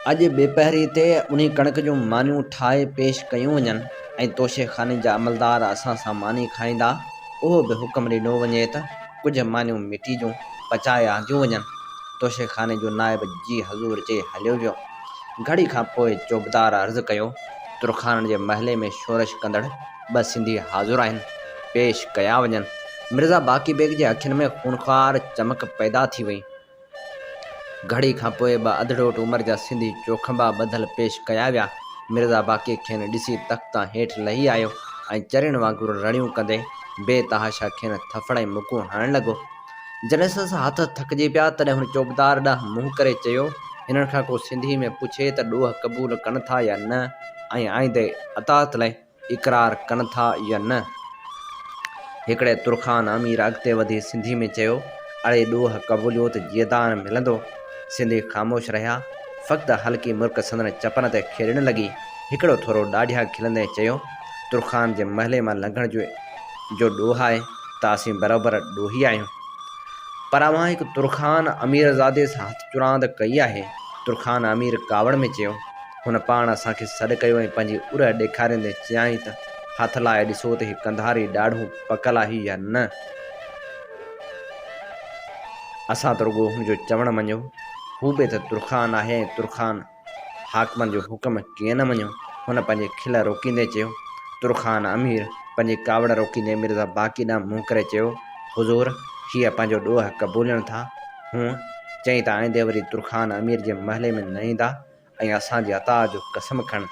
B: अॼु ॿेपहरी ते उन कणिक जूं मानियूं ठाहे पेश कयूं वञनि ऐं तोशे ख़ाने जा अमलदार असां सां मानी खाईंदा। उहो बि हुकम ॾिनो वञे त कुझु मानियूं मिटी जूं पचाए आंदियूं वञनि। तोशे ख़ाने जो नाइब जी हज़ूर चई हलियो वियो। घड़ी खां पोइ चौबदार अर्ज़ु कयो, तुरखान जे महले में शोरश कंदड़ 2 सिंधी हाज़ुर आहिनि, पेश कया वञनि। मिर्ज़ा बाक़ी बेग जे अखियुनि में खूनखार चमक पैदा थी वई। घड़ी खां पोइ 2 अधड़ोट उमिरि जा सिंधी चोखंबा ॿधल पेश कया विया। मिर्ज़ा बाक़ी खेनि ॾिसी तख़्तां हेठि लही आयो ऐं चरियुनि वांगुरु रड़ियूं कंदे बेतहाशा खेनि थफड़ ऐं मुकूं हणणु लॻो। जॾहिं संसा हथ थकिजी पिया तॾहिं हुन चौबदार ॾांहुं मुंहुं करे चयो, हिननि खां को सिंधी में पुछे त ॾोह क़बूल कनि था या न ऐं आईंदे अतात लाइ इक़रार कनि था या न। हिकिड़े तुरखान अमीर अॻिते वधी सिंधी में चयो, अड़े ॾोह क़बूलियत जीअदान मिलंदो। सिंधी ख़ामोश रहिया। फ़क़्ति हल्की मुर्क संदन चपन ते खेॾणु लॻी। हिकिड़ो थोरो ॾाढिया खिलंदे चयो, तुरखान जे महले मां लंघण जो ॾोह आहे त असीं बराबरि ॾोही आहियूं, पर अव्हां हिकु तुरखान अमीरज़ादे सां हथ चुरांद कई आहे। तुरखान अमीर कावड़ में चयो, हुन पाण असांखे सॾु कयो ऐं पंहिंजी उर ॾेखारींदे चयाईं त हथ लाइ ॾिसो त हीउ कंधारी ॾाढो पकल आहे या न। असां त रुॻो हुनजो चवणु मञियो। हू बि त तुरखान आहे ऐं तुरखान हाकमनि जो हुकुम कीअं न मञियो। हुन पंहिंजे खिल रोकींदे चयो। तुरखान अमीर पंहिंजी कावड़ रोकींदे मिर्ज़ा बाक़ी ॾांहुं मुंहुं करे चयो, हुज़ूर हीअ पंहिंजो ॾोह क़बूलनि था। हूं चई त आईंदे वरी तुरखान अमीर जे महले में न ईंदा ऐं असांजे अता जो कसम खण।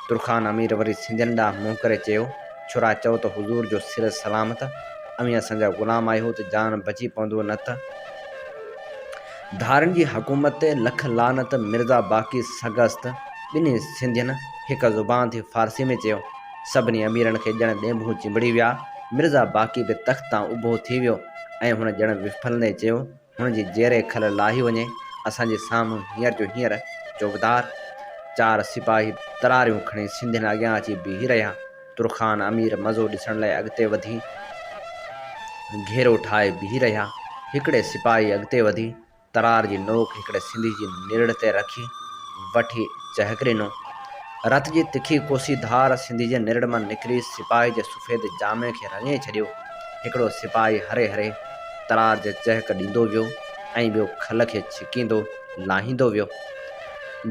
B: तुरखान अमीर वरी सिंधियुनि ॾांहुं मुंहुं करे चयो, छुरा चओ त हुज़ूर जो सिर सलामत। अमीं असांजा ग़ुलाम आहियो त जान बची पवंदो न त। धारनि जी हुकूमत ते लख लानत। मिर्ज़ा बाक़ी सगस्त। ॿिन्ही सिंधियुनि हिकु ज़ुबान थी फारसी में चयो। सभिनी अमीरनि खे ॼण ॾेंभूं चिंबड़ी विया। मिर्ज़ा बाक़ी बि तख़्त तां उभो थी वियो ऐं हुन ॼण विफलंदे चयो, हुनजी जेरे खल लाही वञे। असांजे साम्हूं हींअर जो हींअर चौबदार 4 सिपाही तरारियूं खणी सिंधियुनि अॻियां अची बीही रहिया। तुरखान अमीर मज़ो ॾिसण लाइ अॻिते वधी घेरो ठाहे बीही रहिया। हिकिड़े सिपाही अॻिते वधी तरार जी नोक हिकिड़े सिंधी जी निरड़ ते रखी वठी चहक ॾिनो। रत जी तिखी कोसी धार सिंधी जे निरड़ मां निकिरी सिपाही जे सफ़ेद जामे खे रंगे छॾियो। हिकिड़ो सिपाही हरे हरे तरार जे चहक ॾींदो वियो ऐं ॿियो खल खे छिकींदो लाहींदो वियो।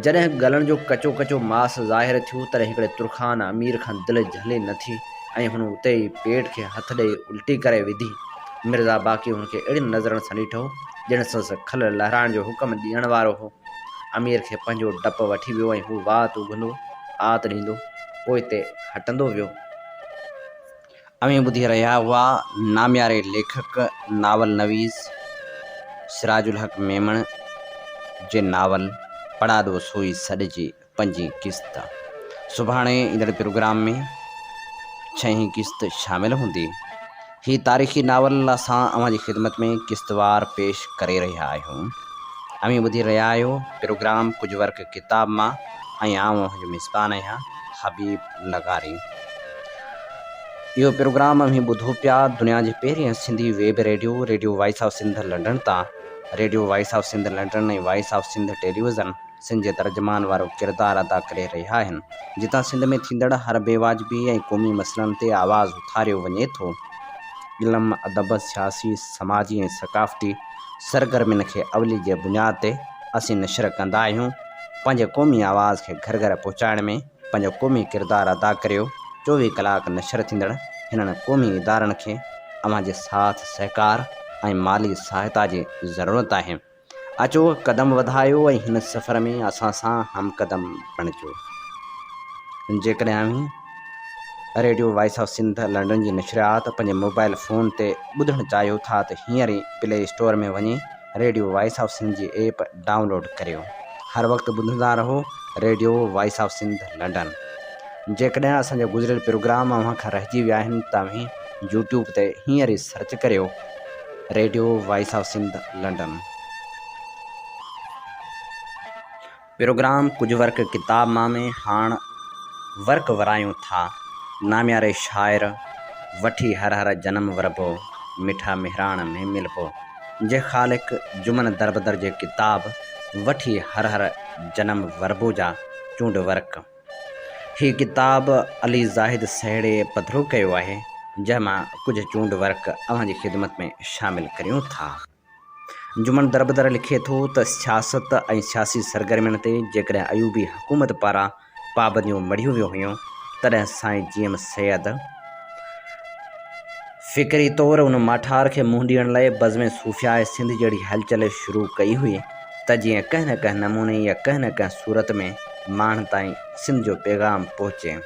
B: जॾहिं गलनि जो कचो कचो मांस ज़ाहिर थियो तॾहिं हिकिड़े तुरखान अमीर खां दिलि झले न थी ऐं हुन उते ई पेट खे हथ ॾेई उल्टी करे विधी। मिर्ज़ा बाक़ी हुनखे अहिड़ियुनि नज़रनि सां ॾिठो ॼण संसि खल लहिराइण जो हुकुम ॾियण वारो हो। अमीर खे पंहिंजो डपु वठी वियो ऐं हू वात उघंदो आत ॾींदो पोइ ते हटंदो वियो। अमीं ॿुधी रहिया हुआ नामियारे लेखक नावल नवीस सिराजुल हक़ मेमण जे नावल पढ़ा दो सोई सॾ जी 5हीं क़िस्त। सुभाणे ईंदड़ प्रोग्राम में 6हीं क़िस्त शामिल हूंदी। ही तारीख़ी नावल असां अव्हांजी ख़िदमत में क़िस्तवार पेश करे रहिया आहियूं। अमीं ॿुधी रहिया आहियो प्रोग्राम कुझु वर्क किताब मां ऐं आउं जो मिसबान आहियां हबीब लगारी। इहो प्रोग्राम अमीं ॿुधो पिया दुनिया जे पहिरियों Sindhi web radio voice of Sindh London तां। Radio voice of Sindh London ऐं voice of Sindh television Sindh जे तर्जुमान वारो किरदारु अदा करे रहिया आहिनि। जितां सिंध में थींदड़ हर बेवाजिबी ऐं क़ौमी मसइलनि ते आवाज़ु उथारियो वञे थो। इल्म अदब सियासी समाजी ऐं सक़ाफ़ती सरगर्मियुनि खे अवली जे बुनियाद ते असीं नशर कंदा आहियूं। पंहिंजे क़ौमी आवाज़ खे घर घर पहुचाइण में पंहिंजो क़ौमी किरदारु अदा करियो। 24 कलाक नशर थींदड़ हिननि क़ौमी इदारनि खे अव्हांजे साथ सहकार ऐं माली सहायता जी ज़रूरत आहे। अचो क़दम वधायो ऐं हिन सफ़र में असां सां हमक़दम बणिजो। जेकॾहिं अमीं radio voice of Sindh London जी नशरियात पंहिंजे मोबाइल फ़ोन ते ॿुधणु चाहियो था त हींअर ई प्ले स्टोर में वञी रेडियो वॉइस ऑफ सिंध जी ऐप डाउनलोड करियो। हर वक़्तु ॿुधंदा रहो radio voice of Sindh London. जेकॾहिं असांजा गुज़िरियल प्रोग्राम अव्हां खां रहिजी विया आहिनि त तव्हीं यूट्यूब ते हींअर ई सर्च करियो radio voice of Sindh London. Program कुझु वर्क किताब मां में हाण वर्क वरायूं था। नाम्यारे शाइर वठी हर हर जन्म वरबो मिठा मेहरान में मिलबो। जे ख़ालिक जुमन दरबदर जे किताब वठी हर हर जन्म वरबो जा चूंड वर्क। ही किताब अली ज़ाहिद सहेड़े पधरो कयो आहे, जंहिंमां कुझु चूंड वर्क अव्हां जी ख़िदमत में शामिल करियूं था। जुमन दरबदर लिखे थो त सियासत ऐं सियासी सरगर्मियुनि ते जेकॾहिं अयूबी हुकूमत पारां पाबंदियूं मढ़ियूं वियूं हुयूं तॾहिं साईं जीएम सैयद फ़िक्री तौरु उन माठार खे मुंहुं ॾियण लाइ बज़्म सूफ़ियाए सिंध जहिड़ी हलचल शुरू कई हुई त जीअं कंहिं न कंहिं नमूने या कंहिं न कंहिं सूरत में माण्हुनि ताईं सिंध जो पैगाम पहुचे।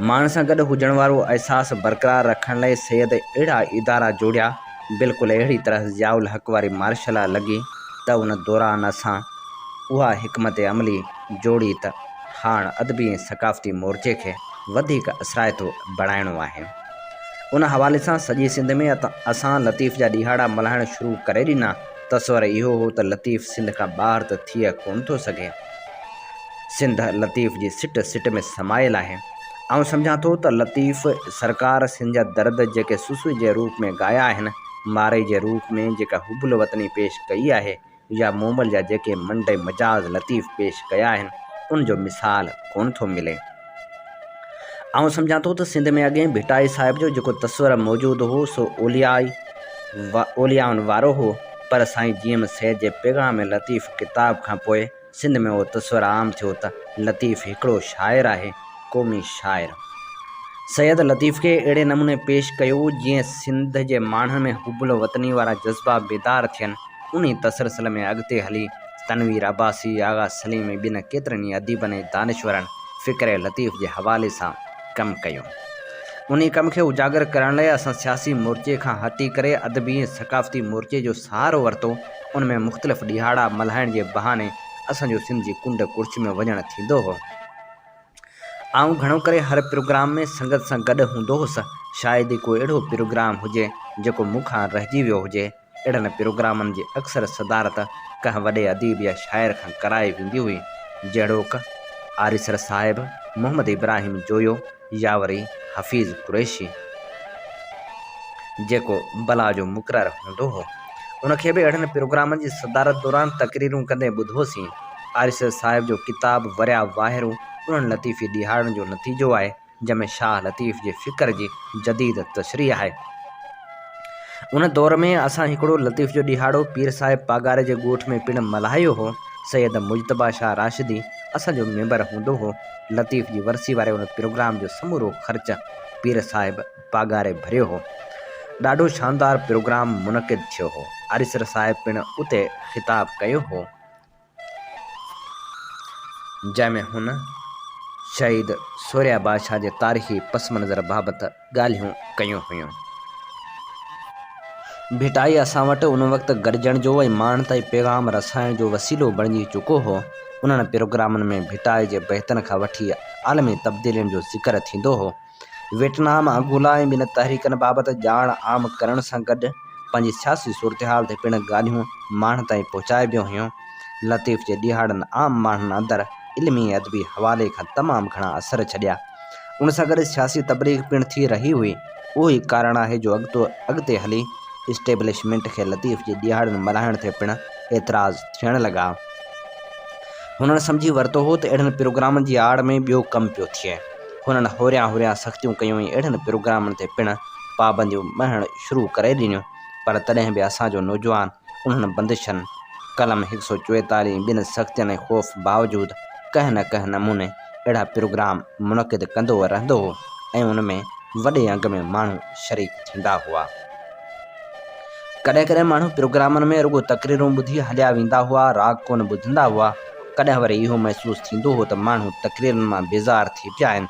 B: माण्हुनि सां गॾु हुजण वारो अहसासु बरक़रार रखण लाइ सैयद अहिड़ा इदारा जोड़िया, बिल्कुलु अहिड़ी तरह ज़ियाउल हक़ वारी मार्शल लॻी त उन दौरान असां उहा हिकमत अमली जोड़ी त हाणे अदबी ऐं सक़ाफ़ती मोर्चे खे वधीक असराइतो बणाइणो आहे। उन हवाले सां सॼी सिंध में असां लतीफ़ जा ॾिहाड़ा मल्हाइण शुरू करे ॾिना। तस्वर इहो हो त लतीफ़ सिंध खां ॿाहिरि त थी कोन थो सघे। सिंध लतीफ़ जी सिट सिट में समायल आहे। आउं सम्झां थो त लतीफ़ सरकार सिंध जा दर्द जेके सुसु जे रूप में ॻाया आहिनि, मारे जे रूप में जेका हुबुल वतनी पेश कई आहे, या मोमल जा जेके मंड मजाज़ लतीफ़ पेश कया आहिनि, उन जो मिसाल कोन थो मिले। आउं सम्झां थो त सिंध में अॻे भिटाई साहिब जो जेको तस्वर मौजूदु हो सो ओलियाउनि वारो हो, पर साईं जीएम सैयद जे पैगाम लतीफ़ किताब खां पोइ सिंध में उहो तस्वर आम थियो त लतीफ़ हिकिड़ो शाइर आहे, क़ौमी शाइर। सैयद लतीफ़ खे अहिड़े नमूने पेश कयो जीअं सिंध जे माण्हुनि में हुबुल वतनी वारा जज़्बा बेदार थियनि। उन तसलसल में अॻिते हली तनवीर अब्बासी, आगा सलीम ऐं ॿिनि केतिरनि ई अदीबनि ऐं दानिश्वरनि फ़िक्र लतीफ़ जे हवाले सां कमु कयो। उन कम खे उजागर करण लाइ असां सियासी मोर्चे खां हटी करे अदबी ऐं सक़ाफ़ती मोर्चे जो सहारो वरितो। उन में मुख़्तलिफ़ ॾिहाड़ा मल्हाइण जे बहाने असांजो सिंध जी कुंड कुर्च में वञणु थींदो हो। आउं घणो करे हर प्रोग्राम में संगत सां गॾु हूंदो हुउसि। शायदि कोई अहिड़ो प्रोग्राम हुजे जेको मूंखां रहिजी वियो हुजे। अहिड़नि प्रोग्रामनि जी अक्सर सदारत कंहिं वॾे अदीब या शाइर खां कराई वेंदी हुई, जहिड़ोकि आरिसर साहिब, मोहम्मद इब्राहिम जोयो या वरी हफ़ीज़ कुरैशी, जेको बला जो मुक़ररु हूंदो हो। उनखे बि अहिड़नि प्रोग्रामनि जी सदारत दौरान तक़रीरूं कंदे ॿुधोसीं। आरिसर साहिब जो किताब वरिया वाहिरूं उन्हनि लतीफ़ी ॾिहाड़नि जो नतीजो आहे, जंहिंमें शाह लतीफ़ जे फ़िक्र जी जदीद तशरीह आहे। उन दौर में असां हिकिड़ो लतीफ़ जो ॾिहाड़ो पीर साहिब पागारे जे ॻोठ में पिणु मल्हायो हो। सैयद मुजतबा शाह राशिदी असांजो मेंबर हूंदो हो। लतीफ़ जी वरसी वारे उन प्रोग्राम जो समूरो ख़र्च पीर साहिब पागारे भरियो हो। ॾाढो शानदार प्रोग्राम मुनक़िद थियो हो। आरिसर साहिब पिणु उते ख़िताब कयो हो, जंहिंमें हुन शहीद सोरिया बादशाह जे तारीख़ी पस मंज़र बाबति ॻाल्हियूं कयूं हुयूं। भिटाई असां वटि उन वक़्तु गॾिजण जो ऐं माण्हुनि ताईं पैगाम रसाइण जो वसीलो बणिजी चुको हो। उन्हनि प्रोग्रामनि में भिटाई जे बहतन खां वठी आलमी तब्दीलियुनि जो ज़िक्र थींदो हो। वियतनाम, अंगोला ऐं ॿिनि तहरीकनि बाबति ॼाण आम करण सां गॾु पंहिंजी सियासी सूरतहाल ते पिणु ॻाल्हियूं माण्हुनि ताईं पहुचाइबियूं हुयूं। लतीफ़ जे ॾिहाड़नि आम माण्हुनि अंदरि इल्मी ऐं अदबी हवाले खां तमामु घणा असर छॾिया। उन सां गॾु सियासी तबलीग पिणु थी रही हुई। उहो ई कारण आहे जो अॻिते हली इस्टेब्लिशमेंट खे लतीफ़ जे ॾिहाड़नि मल्हाइण ते पिणु एतिराज़ थियण लॻा। हुननि सम्झी वरितो हो त अहिड़नि प्रोग्रामनि जी आड़ में ॿियो कमु पियो थिए। हुननि होरियां सख़्तियूं कयूं ऐं अहिड़नि प्रोग्रामनि ते पिणु पाबंदियूं मढ़णु शुरू करे ॾिनियूं। पर तॾहिं बि असांजो नौजवान उन्हनि बंदिशनि, कलम 144 ॿिनि सख़्तियुनि ऐं ख़ौफ़ बावजूदि कंहिं न कंहिं नमूने अहिड़ा प्रोग्राम मुनक़िद कंदो रहंदो हो ऐं उन में वॾे अंग में माण्हू शरीक थींदा हुआ। कॾहिं कॾहिं माण्हू प्रोग्रामनि में रुॻो तक़रीरूं ॿुधी हलिया वेंदा हुआ, राग कोन ॿुधंदा हुआ। कॾहिं वरी इहो महसूसु थींदो हो त माण्हू तक़रीरनि मां बेज़ार थी पिया आहिनि,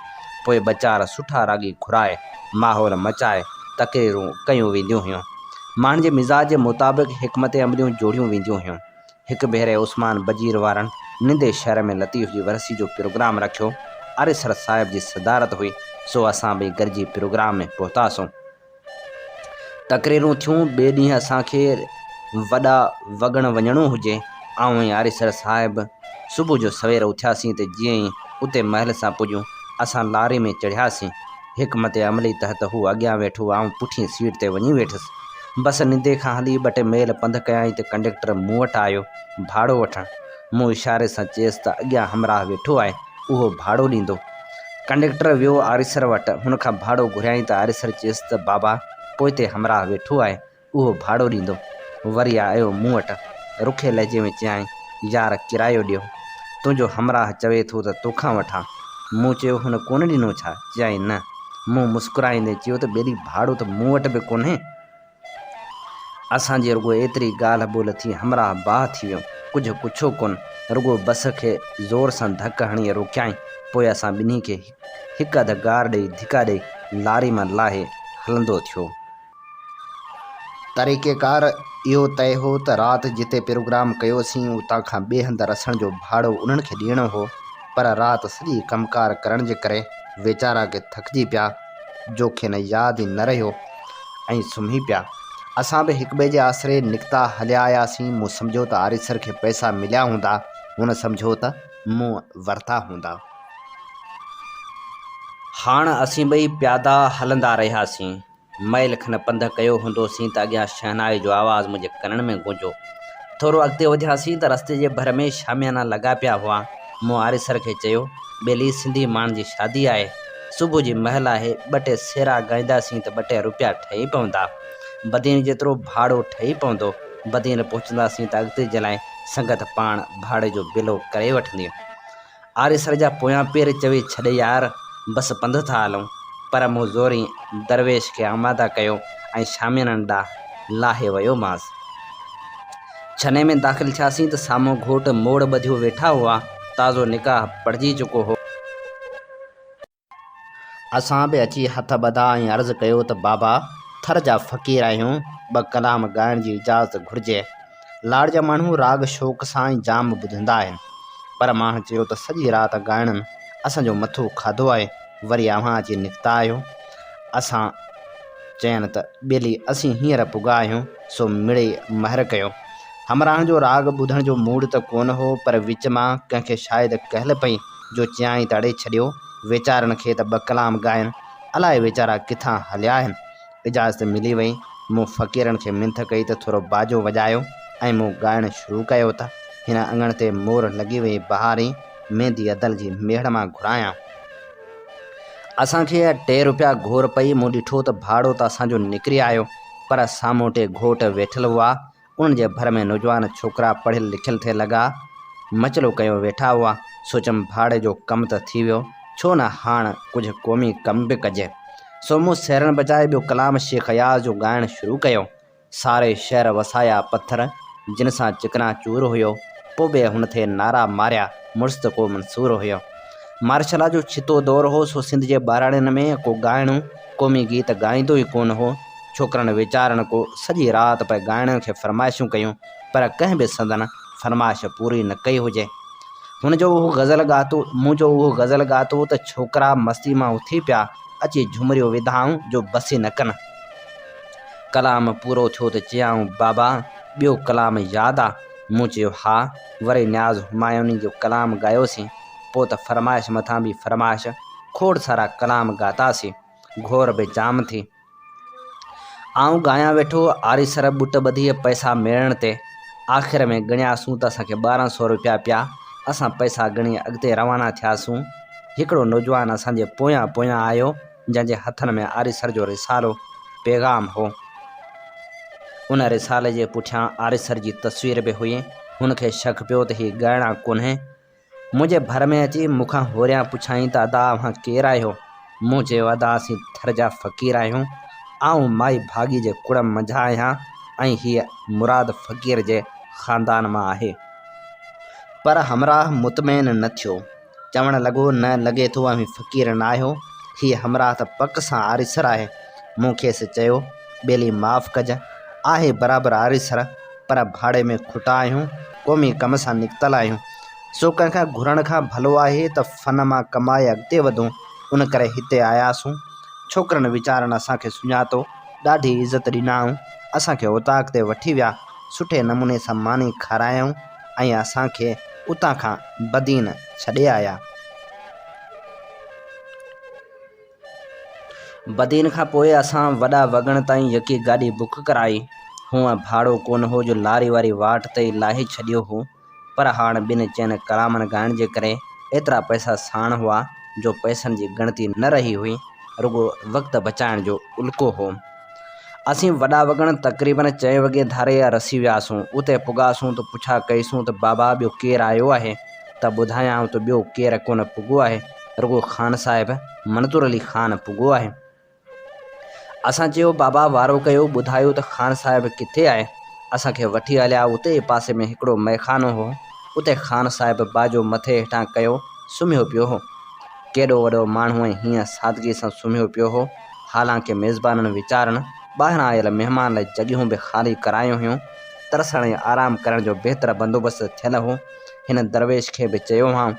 B: पोइ बचार सुठा रागी घुराए माहौल मचाए तकरीरूं कयूं वेंदियूं हुयूं। माण्हुनि जे मिज़ाज जे मुताबिक़ हिकमत अमलियूं जोड़ियूं वेंदियूं हुयूं। हिकु भेरे उस्मान बजीर वारनि निंदे शहर में लतीफ़ जी वरसी जो प्रोग्राम रखियो। आरिसर साहिब जी सदारत हुई, सो असां ॿई गॾिजी प्रोग्राम में पहुतासीं। तकरीरूं थियूं। ॿिए ॾींहुं असांखे वॾा वॻण वञिणो हुजे। आऊं ऐं आरिसर साहिब सुबुह जो सवेर उथियासीं त जीअं ई उते महल सां पुॼूं असां लारी में चढ़ियासीं। हिकमत अमली तहत हू अॻियां वेठो, आऊं पुठीं सीट ते वञी वेठुसि। बस निंदे खां हली 2 मेल पंधु कयाईं त कंडक्टर मूं वटि आयो भाड़ो वठणु। मूं इशारे सां चयसि त अॻियां हमराह वेठो आहे, उहो भाड़ो ॾींदो। कंडक्टर वियो आरिसर वटि, हुन खां भाड़ो घुरियाईं त आरिसर चयसि त बाबा पोइ ते हमराह वेठो आहे, उहो भाड़ो ॾींदो। वरी आयो मूं वटि, रुखे लहजे में चयाईं, यार किरायो ॾियो, तुंहिंजो हमराह चवे थो त तोखां वठां। मूं चयो हुन कोन ॾिनो छा? चयाईं न। मूं मुस्कुराईंदे चयो त ॿेड़ी भाड़ो त मूं वटि बि कोन्हे। असांजी रुॻो एतिरी ॻाल्हि ॿोल थी, हमराह बाह थी वियो। कुझु पुछो कोन, रुॻो बस खे ज़ोर सां धक हणी रोकियाईं। पोइ असां ॿिन्ही खे हिकु अधु गार ॾेई धिका ॾेई लारी मां लाहे हलंदो थियो। तरीक़ेकार इहो तय हो त राति जिते प्रोग्राम कयोसीं उतां खां ॿिए हंधि रसण जो भाड़ो उन्हनि खे ॾियणो हो। पर राति सॼी कमकार करण जे करे वीचारा के थकिजी पिया, जो खे न यादि ई न रहियो ऐं सुम्ही पिया। असां बि हिक ॿिए जे आसिरे निकिता हलिया आयासीं। मूं सम्झो त आरिसर खे पैसा मिलिया हूंदा, हुन सम्झो त मूं वरिता हूंदा। हाणे असीं ॿई प्यादा हलंदा रहियासीं। मैल खनि पंधु कयो हूंदोसीं त अॻियां शहनाई जो आवाज़ु मुंहिंजे कननि में गूंजो। थोरो अॻिते वधियासीं त रस्ते जे भर में शामियाना लॻा पिया हुआ। मूं आरिसर खे चयो, ॿेली सिंधी माण्हुनि जी शादी आहे, सुबुह जी महल आहे, 2 टे सेरा ॻाईंदासीं त 2 टे रुपया ठही पवंदा। बदीन जेतिरो भाड़ो ठही पवंदो। बदीन पहुचंदासीं त अॻिते जे लाइ संगत पाण भाड़े जो बिलो करे वठंदी। आरिसर जा पोयां पेर चवे, छॾे यार, बसि पंधु था हलूं। पर मूं ज़ोरी दरवेश खे आमादा कयो ऐं शामियाननि ॾांहुं लाहे वियोमांसि। छने में दाख़िल थियासीं त साम्हूं घोट मोड़ ॿधियो वेठा हुआ। ताज़ो निकाह पढ़जी चुको हो। असां बि अची हथ ॿधा ऐं अर्ज़ु कयो त बाबा थर जा फ़क़ीर आहियूं, 2 कलाम ॻाइण जी इजाज़त घुरिजे। लाड़ जा माण्हू राग शौक़ सां ई जाम ॿुधंदा आहिनि, पर मां चयो त सॼी राति ॻाइणनि असांजो मथो खाधो आहे। वरी अव्हां अची निकिता आहियो। असां चयनि त ॿेली असीं हींअर पुॻा आहियूं, सो मिड़े महर कयो। हमराहनि जो राग ॿुधण जो मूड त कोन हो, पर विच मां कंहिंखे शायदि कहल पई, जो चयाईं त अड़े छॾियो, वीचारनि खे त 2 कलाम ॻाइनि, अलाए वीचारा किथां हलिया आहिनि। इजाज़त मिली वई। मूं फ़क़ीरनि खे मिंथ कई त थोरो बाजो वॼायो ऐं मूं ॻाइणु शुरू कयो त हिन अङण ते मोर लॻी वई बहारी मेंदी अदल जी मेड़ मां घुरायां। असांखे 2 रुपया घोर पई। मूं ॾिठो त भाड़ो त असांजो निकिरी आयो, पर साम्हूं 2 घोट वेठल हुआ। उन्हनि जे भर में नौजवान छोकिरा पढ़ियल लिखियल थे लॻा मचलो कयो वेठा हुआ। सोचमि भाड़े जो कमु त थी वियो, छो न हाणे कुझु क़ौमी कम बि कजे। सो मूं सेरनि बजाए 2 कलाम शेख अयाज़ जो ॻाइणु शुरू कयो। सारे शहर वसाया पत्थर, जिन सां चिकना चूर हुयो। पोइ बि हुन ते नारा मारिया, मुड़ुस को मंसूर हुयो। मार्शला जो छितो दौर हो, सो सिंध जे ॿाराड़ियुनि में को ॻाइणो क़ौमी गीत ॻाईंदो ई कोन हो। छोकिरनि वीचारनि को सॼी राति पिए ॻाइण खे फरमाइशूं कयूं, पर कंहिं बि संदन फरमाइश पूरी न कई हुजे। मुंहिंजो उहो गज़ल ॻातो त छोकिरा मस्ती मां उथी पिया अची झुमरियो विधाऊं जो बसी न कनि। कलाम पूरो थियो त चयाऊं, बाबा ॿियो कलाम यादि आहे? मूं चयो, हा। वरी न्याज़ हुमायूनी जो कलाम ॻायोसीं। पोइ त फरमाइश मथां बि फरमाइश, खोड़ सारा कलाम ॻातासीं। घोर बि जाम थी। आऊं ॻायां वेठो, आरिसर ॿुट ॿधी पैसा मिलण ते आख़िर में ॻणियासीं त असांखे 1200 रुपया पिया। असां पैसा ॻणी अॻिते रवाना थियासीं। हिकिड़ो नौजवान असांजे पोयां आयो, जंहिंजे हथनि में आरिसर जो रिसालो पैगाम हो। उन रिसाले जे पुठियां आरिसर जी तस्वीर बि हुई। हुनखे शक पियो त हीउ ॻाइणा कोन्हे। मुंहिंजे भर में अची मूंखां होरियां पुछाईं त अदा अव्हां केरु आहियो? मूं चयो, अदा असीं थर जा फ़क़ीर आहियूं। आऊं माई भाॻी जे कुड़म मंझां आहियां ऐं हीअ मुराद फ़क़ीर जे ख़ानदान मां आहे। पर हमराह मुतमैन न थियो। चवण लॻो, न लॻे थो अव्हीं फ़क़ीर न आहियो। हीअ हमरा त पक सां आरिसर आहे। मूं खेसि चयो, ॿेली माफ़ कजां, आहे बराबरि आरिसर, पर भाड़े में खुटा आहियूं, क़ौमी कम सां निकितल आहियूं। सो कंहिंखां घुरण खां भलो आहे त फ़न मां कमाए अॻिते वधूं। उन करे हिते आयासीं। छोकिरनि वीचारनि असांखे सुञातो, ॾाढी इज़त ॾिनाऊं, असांखे उताक ते वठी विया, सुठे नमूने सां मानी खारायऊं ऐं असांखे उतां खां बदीन छॾे आया। बदीन खां पोइ असां वॾा वॻण ताईं यकी गाॾी बुक कराई। हूअं भाड़ो कोन हो जो लारी वारी वाट ते लाहे छॾियो हो, पर हाणे ॿिनि चइनि कलामनि ॻाइण जे करे एतिरा पैसा साण हुआ जो पैसनि जी गिणती न रही हुई, रुॻो वक़्तु बचाइण जो उल्को हो। असीं वॾा वॻण तक़रीबन 4 वॻे धारे या रसी वियासीं। उते पुॻासूं त पुछा कईसूं त बाबा ॿियो केरु आयो आहे? त ॿुधायांव त ॿियो केरु कोन पुॻो आहे, रुॻो ख़ान साहिबु मंज़ूर अली ख़ान पुॻो आहे। असां चयो, बाबा वारो कयो, ॿुधायो त ख़ान साहिबु किथे आहे? असांखे वठी हलिया। उते पासे में हिकिड़ो मैखानो हो। उते ख़ान साहिबु बाजो मथे हेठां कयो सुम्हियो पियो हो। केॾो वॾो माण्हू ऐं हीअं सादगी सां सुम्हियो पियो हो। हालांकि मेज़बाननि वीचारनि ॿाहिरां आयल महिमान लाइ जॻहियूं बि ख़ाली करायूं हुयूं। तरसण ऐं आराम करण जो बहितर बंदोबस्तु थियल हो। हिन दरवेश खे बि चयो हां,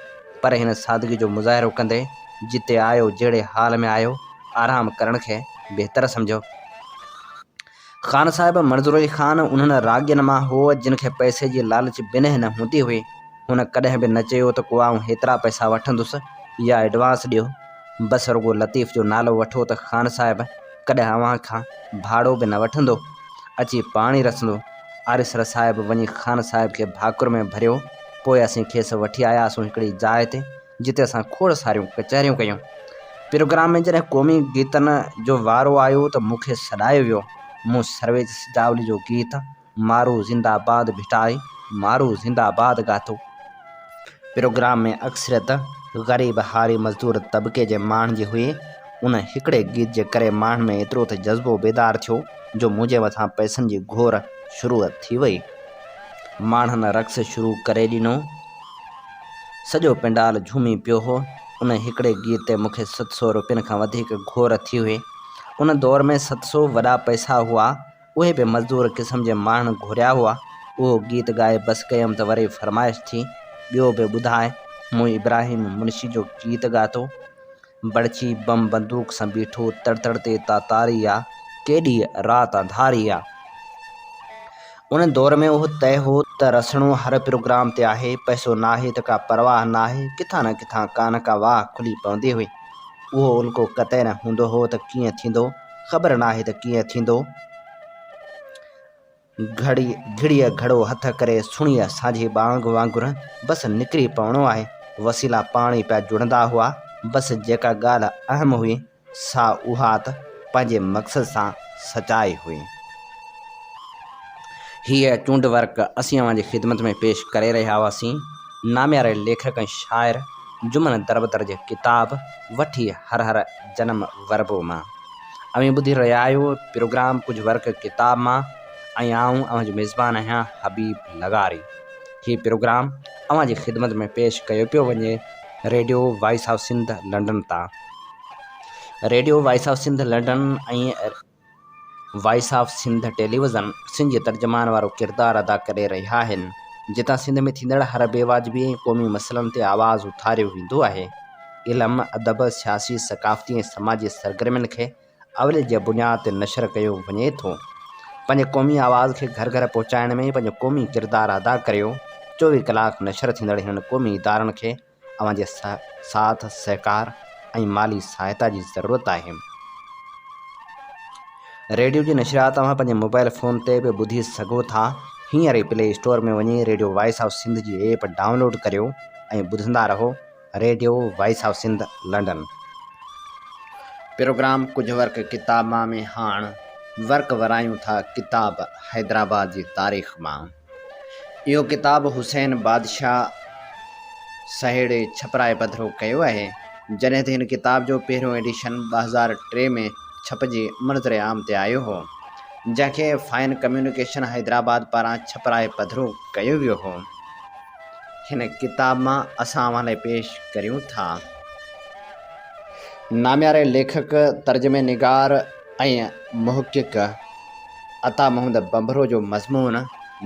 B: पर हिन सादगी जो मुज़ाहिरो कंदे, जिते आयो जहिड़े हाल में आयो, आराम करण खे बहितर सम्झो। ख़ान साहिबु मंज़ूर अली ख़ान उन्हनि राॻियनि मां हो जिन खे पैसे जी लालच बिन्ह न हूंदी हुई। हुन कॾहिं बि न चयो त को आऊं हेतिरा पैसा वठंदुसि या एडवांस ॾियो। बसि रुॻो लतीफ़ जो नालो वठो त ख़ान साहिबु कॾहिं अव्हां खां भाड़ो बि न वठंदो, अची पाणी रसंदो। आरिसर साहिबु वञी ख़ान साहिब खे भाकुर में भरियो। पोइ असीं खेसि वठी आयासीं हिकिड़ी जाइ ते, जिते असां खोड़ सारियूं कचहरियूं कयूं। प्रोग्राम में जॾहिं क़ौमी गीतनि जो वारो आयो त मूंखे सॾायो वियो। मूं सर्वेज सिजावली जो गीत मारू ज़िंदाबाद भिटाई मारू ज़िंदाबाद ॻातो। प्रोग्राम में अक्सरियत ग़रीब हारी मज़दूर तबिके जे माण्हुनि जी हुई। उन हिकिड़े गीत जे करे माण्हुनि में एतिरो त जज़्बो बेदार थियो जो मुंहिंजे मथां पैसनि जी घोर शुरू थी वई। माण्हुनि रक़्स शुरू करे ॾिनो। सॼो पंडाल झूमी पियो हो। उन हिकिड़े गीत ते मूंखे 700 रुपयनि खां वधीक घोर थी हुई। उन दौर में 700 वॾा पैसा हुआ। उहे बि मज़दूर क़िस्म जे माण्हू घुरिया हुआ। उहो गीत ॻाए बसि कयमि त वरी फरमाइश थी, ॿियो बि ॿुधाए। मूं इब्राहिम मुंशी जो गीत ॻातो, बड़ची बम बंदूक सां बीठो तड़ ते तातारी आ, केॾी राति अंधारी आ। उन दौर में उहो तय हो त रसणो हर प्रोग्राम ते आहे, पैसो नाहे त का परवाह नाहे, किथां न किथां का न का वाह खुली पवंदी हुई। उहो उल्को कतई न हूंदो हो त कीअं थींदो, ख़बर नाहे त कीअं थींदो। घड़ीअ घड़ो हथ करे सुणीअ साझी बांग वांगुरु बसि निकिरी पवणो आहे। वसीला पाण ई पिया जुड़ंदा हुआ। बसि जेका ॻाल्हि अहम हुई सा उहा त पंहिंजे मक़सद सां सचाई हुई। हीअ चूंड वर्क असीं अव्हां जी ख़िदमत में पेश करे रहिया हुआसीं। नाम्यारे लेखक ऐं शाइर जुमन दरबदर जे किताब वठी हर जनम वरबो मां। अव्हीं ॿुधी रहिया आहियो प्रोग्राम कुझु वर्क किताब मां, ऐं आऊं अव्हां जो मेज़बान आहियां हबीब लगारी। हीउ प्रोग्राम अव्हां जी ख़िदमत में पेश कयो पियो वञे radio voice of Sindh London तां। Radio voice of Sindh London ऐं voice of Sindh television Sindh जे तर्जुमान वारो किरदारु अदा करे रहिया आहिनि, जितां सिंध में थींदड़ हर बेवाजिबी ऐं क़ौमी मसइलनि ते आवाज़ु उथारियो वेंदो आहे। इल्मु, अदब, सियासी, सक़ाफ़ती ऐं समाजी सरगर्मियुनि खे अवले जे बुनियाद ते नशर कयो वञे थो। पंहिंजे क़ौमी आवाज़ खे घर घर पहुचाइण में पंहिंजो क़ौमी किरदारु अदा करियो। 24 कलाक नशर थींदड़ हिननि क़ौमी इदारनि खे अव्हां जे साथ सहकार ऐं माली सहायता जी ज़रूरत आहे। रेडियो जी नशरियात तव्हां पंहिंजे मोबाइल फ़ोन ते बि ॿुधी सघो था। हींअर ई प्ले स्टोर में वञी रेडियो वॉइस ऑफ सिंध जी ऐप डाउनलोड करियो ऐं ॿुधंदा रहो radio voice of Sindh London. Program कुझु वर्क किताब मां में हाणे वर्क वरायूं था किताब हैदराबाद जी तारीख़ मां। इहो किताब हुसैन बादशाह सहेड़े छपराए पधिरो कयो आहे। जॾहिं त हिन किताब जो पहिरियों एडिशन 2003 में छपजी मंज़र आम ते आयो हो, जंहिंखे फाइन कम्युनिकेशन हैदराबाद पारां छपराए पधिरो कयो वियो हो। हिन किताब मां असां अव्हां लाइ पेश करियूं था नाम्यारे लेखक तर्जमे निगार ऐं मुहक़िक़ अता मोहम्मद बंबरो जो मज़मून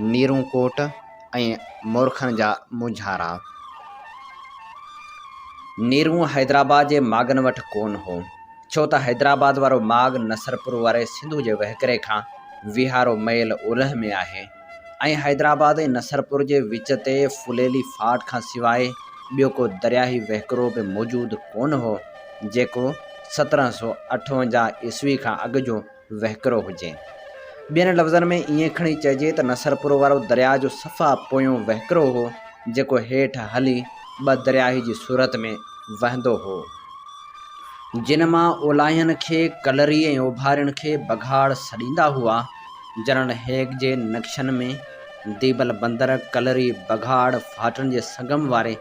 B: नीरूं कोट ऐं मोरखनि जा मुंझारा। नीरूं हैदराबाद जे मागनि वटि कोन हो, छो त हैदराबाद वारो माग नसरपुर वारे सिंधु जे वहिकरे खां विहारो मैल ओलह में आहे ऐं हैदराबाद ऐं नसरपुर जे विच ते फुलेली फाट खां सवाइ ॿियो को दरियाही वहिकरो बि मौजूदु कोन हो जेको 1758 ईस्वी खां अॻु जो वहिकरो हुजे। ॿियनि लफ़्ज़नि में ईअं खणी चइजे त नसरपुर वारो दरिया जो सफ़ा पोयों वहिकरो हो जेको हेठि हली ॿ दरियाही जी सूरत में वहंदो हो, जिन मां ओलाहियुनि खे कलरी ऐं ओभारियुनि खे बघाड़ सॾींदा हुआ। जनरल हेग जे नक्शनि में दीबल बंदर कलरी बघाड़ फाटनि जे संगम वारे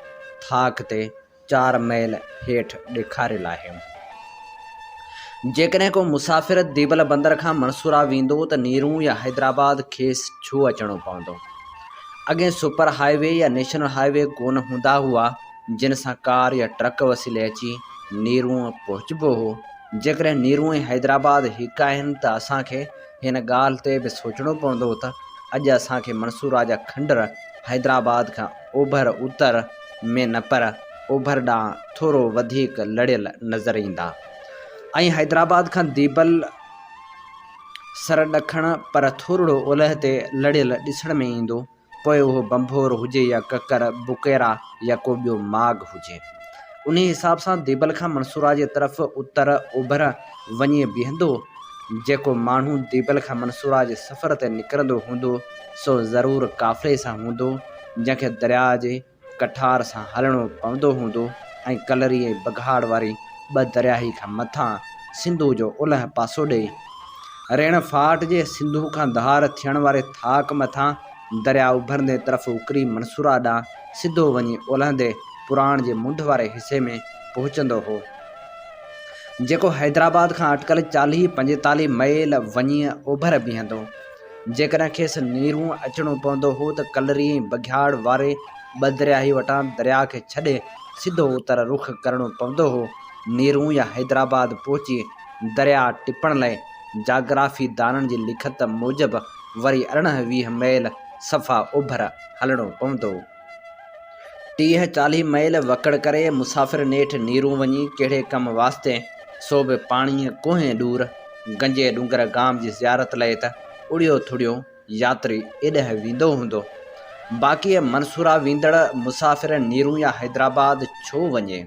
B: थाक ते 4 मैल हेठि ॾेखारियल आहे। जेकॾहिं को मुसाफ़िर दीबल बंदर खां मंसूरा वेंदो त नीरूं या हैदराबाद खेसि छो अचणो पवंदो। अॻे सुपर हाईवे या नेशनल हाईवे कोन हूंदा हुआ जिन सां कार या ट्रक वसीले अची नीरूं पहुचबो हो। जेकॾहिं नीरूं ऐं हैदराबाद हिकु आहिनि त असांखे हिन ॻाल्हि ते बि सोचणो पवंदो त अॼु असांखे मंसूरा जा खंडर हैदराबाद खां ओभर उतर में न पर ओभर ॾांहुं थोरो वधीक लड़ियल नज़र ईंदा ऐं हैदराबाद खां दीबल सर ॾखण पर थोरो ओलह ते लड़ियल ॾिसण में ईंदो। पोइ उहो बंभोर हुजे या ककर बुकेरा या को ॿियो माग हुजे। उन हिसाब सां दीबल खां मंसूरा जे तरफ़ उतर ओभर वञी बीहंदो। जेको माण्हू दीबल खां मंसूरा जे सफ़र ते निकिरंदो हूंदो सो ज़रूरु काफ़िले सां हूंदो जंहिंखे दरिया जे कठार सां हलणो पवंदो हूंदो ऐं कलरी ऐं बघाड़ वारी 2 दरियाही खां मथां सिंधु जो ओलह पासो ॾेई रेण फाट जे सिंधु खां धार थियण वारे थाक मथां दरिया उभरंदे तरफ़ उकरी मंसूरा ॾांहुं सिधो वञी ओलहंदे पुराण जे मुंड वारे हिसे में पहुचंदो हो जेको हैदराबाद खां अटकल 40-45 मैल वञी ओभर बीहंदो। जेकॾहिं खेसि नीरूं अचणो पवंदो हो त कलरी ऐं बघाड़ वारे 2 दरियाही वटां दरिया खे छॾे सिधो उतर रुख करणो पवंदो हो। नीरूं या हैदराबाद पहुची दरिया टिपण लाइ जाग्राफी दाननि जी लिखत मूजिबि वरी 18-20 मैल सफ़ा ओभर हलणो पवंदो। 30-40 मैल वकड़ करे मुसाफ़िर नेठि नीरूं वञी कहिड़े कम वास्ते सो बि पाणीअ कोहे दूर गंजे डूंगर गाम जी ज़ियारत लाइ त उड़ियो थुड़ियो यात्री एॾह वेंदो हूंदो। बाक़ी मंसूरा वेंदड़ मुसाफ़िर नीरूं या हैदराबाद छो वञे।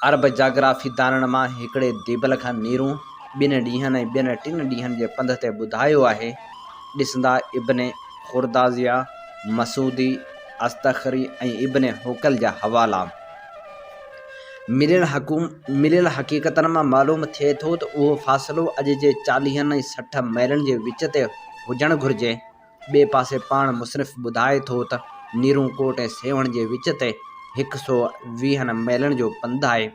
B: अरब जाग्राफी दाननि मां हिकिड़े दीबल खां नीरूं 2 ॾींहंनि ऐं 2 3 ॾींहंनि जे पंध ते ॿुधायो आहे। ॾिसंदा इब्ने खुरदाज़िया, मसूदी, अस्तखरी ऐं इब्ने होकल जा हवाला। मिलियल हक़ीक़तनि मां मालूम थिए थो त उहो फ़ासिलो अॼु जे 40 ऐं 60 मैलनि जे विच ते हुजणु घुरिजे। ॿिए पासे पाण मुसनिफ़ ॿुधाए थो त नीरूं कोट ऐं सेवण जे विच ते 120 मैलनि जो पंधु आहे,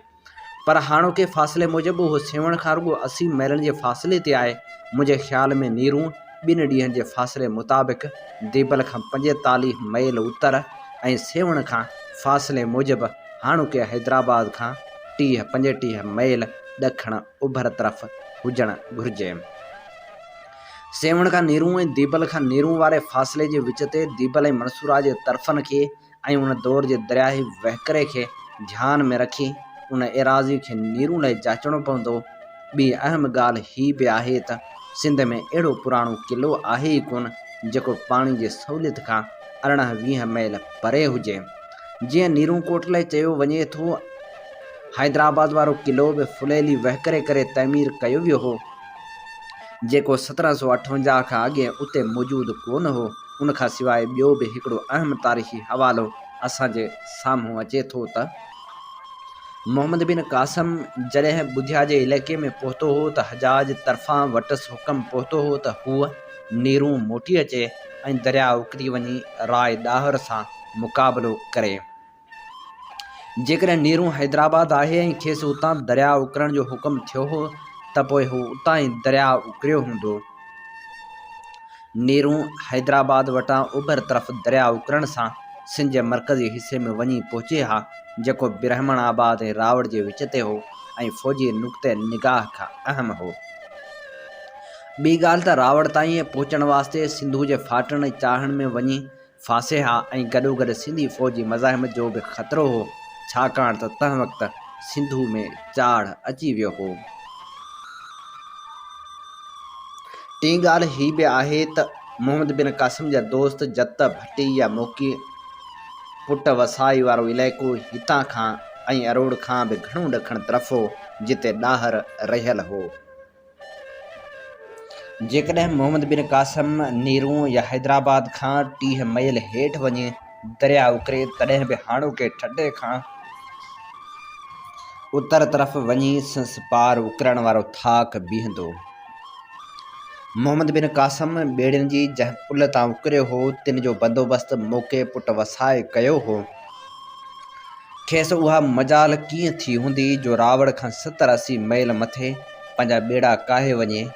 B: पर हाणोके फ़ासिले मूजिबि उहो सेवण खां रुॻो 80 मैलनि जे फ़ासिले ते आहे। मुंहिंजे ख़्याल में नीरूं 2 ॾींहंनि जे फ़ासिले मुताबिक़ दीबल खां 45 मैल उतर ऐं सेवण खां फ़ासिले मूजिबि हाणोके हैदराबाद खां 30-35 मैल ॾखण ओभर तरफ़ हुजणु घुरिजे। सेवण खां नीरूं ऐं दीबल खां नीरूं वारे फ़ासिले जे विच ते दीबल ऐं मंसूरा जे तरफ़नि खे ऐं उन दौर जे दरियाही वहिकरे खे ध्यान में रखी उन एराज़ी खे नीरूं लाइ जाचणो पवंदो। ॿी अहम ॻाल्हि हीअ बि आहे त सिंध में अहिड़ो पुराणो क़िलो आहे ई कोन जेको पाणी जे सहूलियत खां 18-20 मैल परे हुजे। जीअं नीरूं कोट लाइ चयो वञे थो, हैदराबाद वारो क़िलो बि फुलेली वहिकरे करे तइमीर कयो वियो हो जेको 1758 खां अॻे उते मौजूदु कोन हो। उन खां सवाइ ॿियो बि हिकिड़ो अहम तारीख़ी हवालो असांजे साम्हूं अचे थो त मोहम्मद बिन कासिम जॾहिं ॿुधिया जे इलाइक़े में पहुतो हो त हजाज तरफ़ां वटसि हुकम पहुतो हो त हूअ नीरूं मोटी अचे ऐं दरिया उकिरी वञी राय ॾाहर सां मुक़ाबिलो करे। जेकॾहिं नीरूं हैदराबाद आहे ऐं खेसि उतां दरिया उकरण जो हुकुम थियो हो त पोइ हू उतां ई दरिया उकिरियो हूंदो। नीरूं हैदराबाद वटां ओभर तरफ़ दरिया उकरण सां सिंध जे मरकज़ी हिस्से में वञी पहुचे हा, जेको ब्रह्मण आबाद ऐं रावड़ जे विच ते हो ऐं फ़ौजी नुक़्ते निगाह खां अहम हो। ॿी ॻाल्हि त रावड़ ताईं पहुचण वास्ते सिंधू जे फाटण चाढ़ण में वञी फासे हा ऐं गॾोगॾु सिंधी फ़ौजी मज़ाहिम जो बि ख़तरो हो, छाकाणि त तंहिं वक़्तु सिंधू में चाढ़ अची वियो हो। टी ॻाल्हि हीअ बि आहे त मोहम्मद बिन क़ासिम जा दोस्त जत भट्टी या मोकी पुट वसाई वारो इलाइक़ो हितां खां ऐं अरोड़ खां बि घणो ॾखण तरफ़ हो, जिते ॾाहर रहियल हो। जेकॾहिं मोहम्मद बिन क़ासिम नीरू या हैदराबाद खां 30 मैल हेठि वञे दरिया उकिरे, तॾहिं बि हाणोके ठटे खां उत्तर तरफ़ वञी संस पार उकिरण वारो थाक बीहंदो। मोहम्मद बिन क़ासिम ॿेड़ियुनि जी जंहिं पुल तां उकिरियो हो, तिन जो बंदोबस्तु मोके पुट वसाए कयो हो। खेसि उहा मजाल कीअं थी हूंदी जो रावड़ खां 70-80 मैल मथे पंहिंजा ॿेड़ा काहे वञे,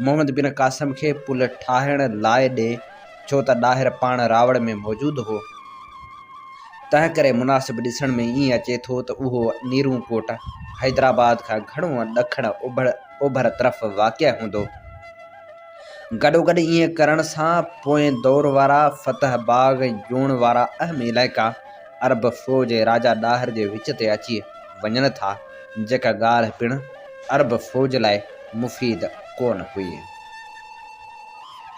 B: मोहम्मद बिन क़ासिम खे पुल ठाहिण लाइ ॾे, छो त ॾाहिर पाण रावड़ में मौजूदु हो। तंहिं करे मुनासिब ॾिसण में ईअं अचे थो त उहो नीरू कोट हैदराबाद खां घणो ॾखण ओभर तरफ़ वाक़िअ हूंदो। गॾोगॾु ईअं करण सां पोएं दौर वारा फतह बाग ऐं जोण वारा अहम इलाइक़ा अरब फ़ौज ऐं राजा ॾाहिर जे विच ते अची वञनि था, जेका ॻाल्हि पिणु अरब फ़ौज लाइ मुफ़ीद कोन हुई।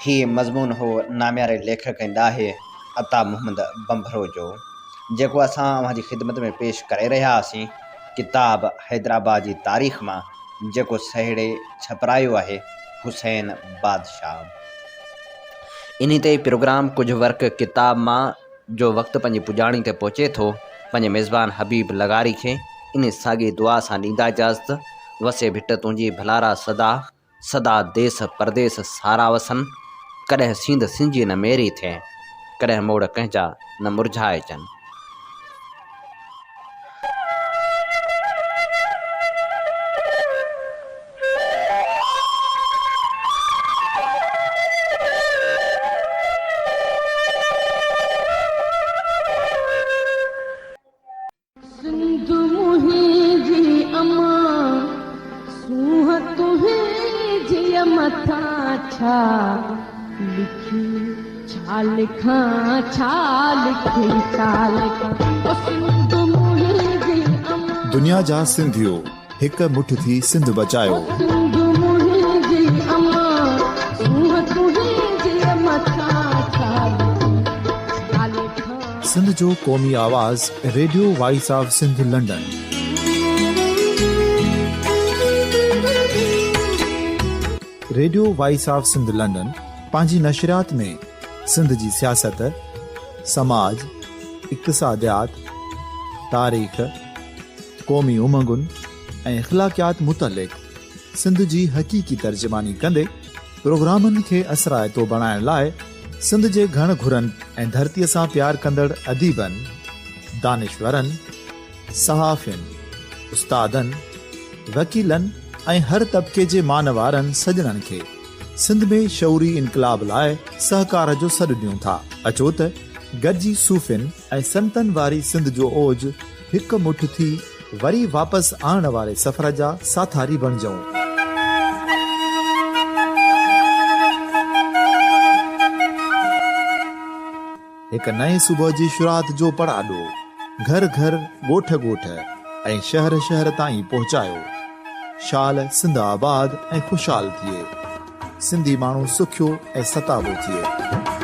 B: हीअ मज़मून हो नाम्यारे लेखक ऐं ॾाहे अता मुहम्मद बंभरो जो, जेको असां अव्हांजी ख़िदमत में पेश करे रहिया हुआसीं किताब हैदराबाद जी तारीख़ मां, जेको सहेड़े छपरायो आहे हुसैन बादशाह। इन ते प्रोग्राम कुझु वर्क किताब मां जो वक़्तु पंहिंजी पुॼाणी ते पहुचे थो, पंहिंजे मेज़बान हबीब लगारी खे इन साॻी दुआ सां ॾींदा इजाज़त। वसे भिट तुंहिंजी भलारा सदा, सदा देस परदेस सारा वसन, कॾहिं सिंध सिंजी न मेरी थिए, कॾहिं मोड़ कंहिंजा न मुरझाए अचनि।
A: दुनिया जा सिंधियो हिक मुठ थी सिंध बचायो। सिंध जो क़ौमी आवाज़ radio voice of Sindh London. Radio voice of Sindh London पंहिंजी नशरियात में सिंध जी सियासत, समाज, इक़्तिसादियात, तारीख़, क़ौमी उमंगुनि ऐं अख़लाक़ियात मुतलिक़ सिंध जी हक़ीक़ी तर्जुमानी कंदे प्रोग्रामनि खे असराइतो बणाइण लाइ सिंध जे घण घुरनि ऐं धरतीअ सां प्यार कंदड़ अदीबनि, दानिशवरनि, सहाफ़ियुनि, उस्तादनि, वकीलनि ऐं हर तबिके जे मानवारनि सजणनि खे सिंध में शऊरी इनकलाब लाइ सहकार जो सॾु ॾियूं था। अचो त गॾिजी सूफ़ियुनि ऐं संतनि वारी सिंध जो ओज हिक मुठ थी वरी वापसि आणण वारे सफ़र जा साथारी बणिजऊं। हिक नए सुबुह जी शुरूआत जो पड़ाॾो घर घर, ॻोठ ॻोठ ऐं शहर शहर ताईं पहुचायो। शाल सिंध आबाद ऐं ख़ुशहाल थिए, सिंधी माण्हू सुखियो ऐं सताबो थिए।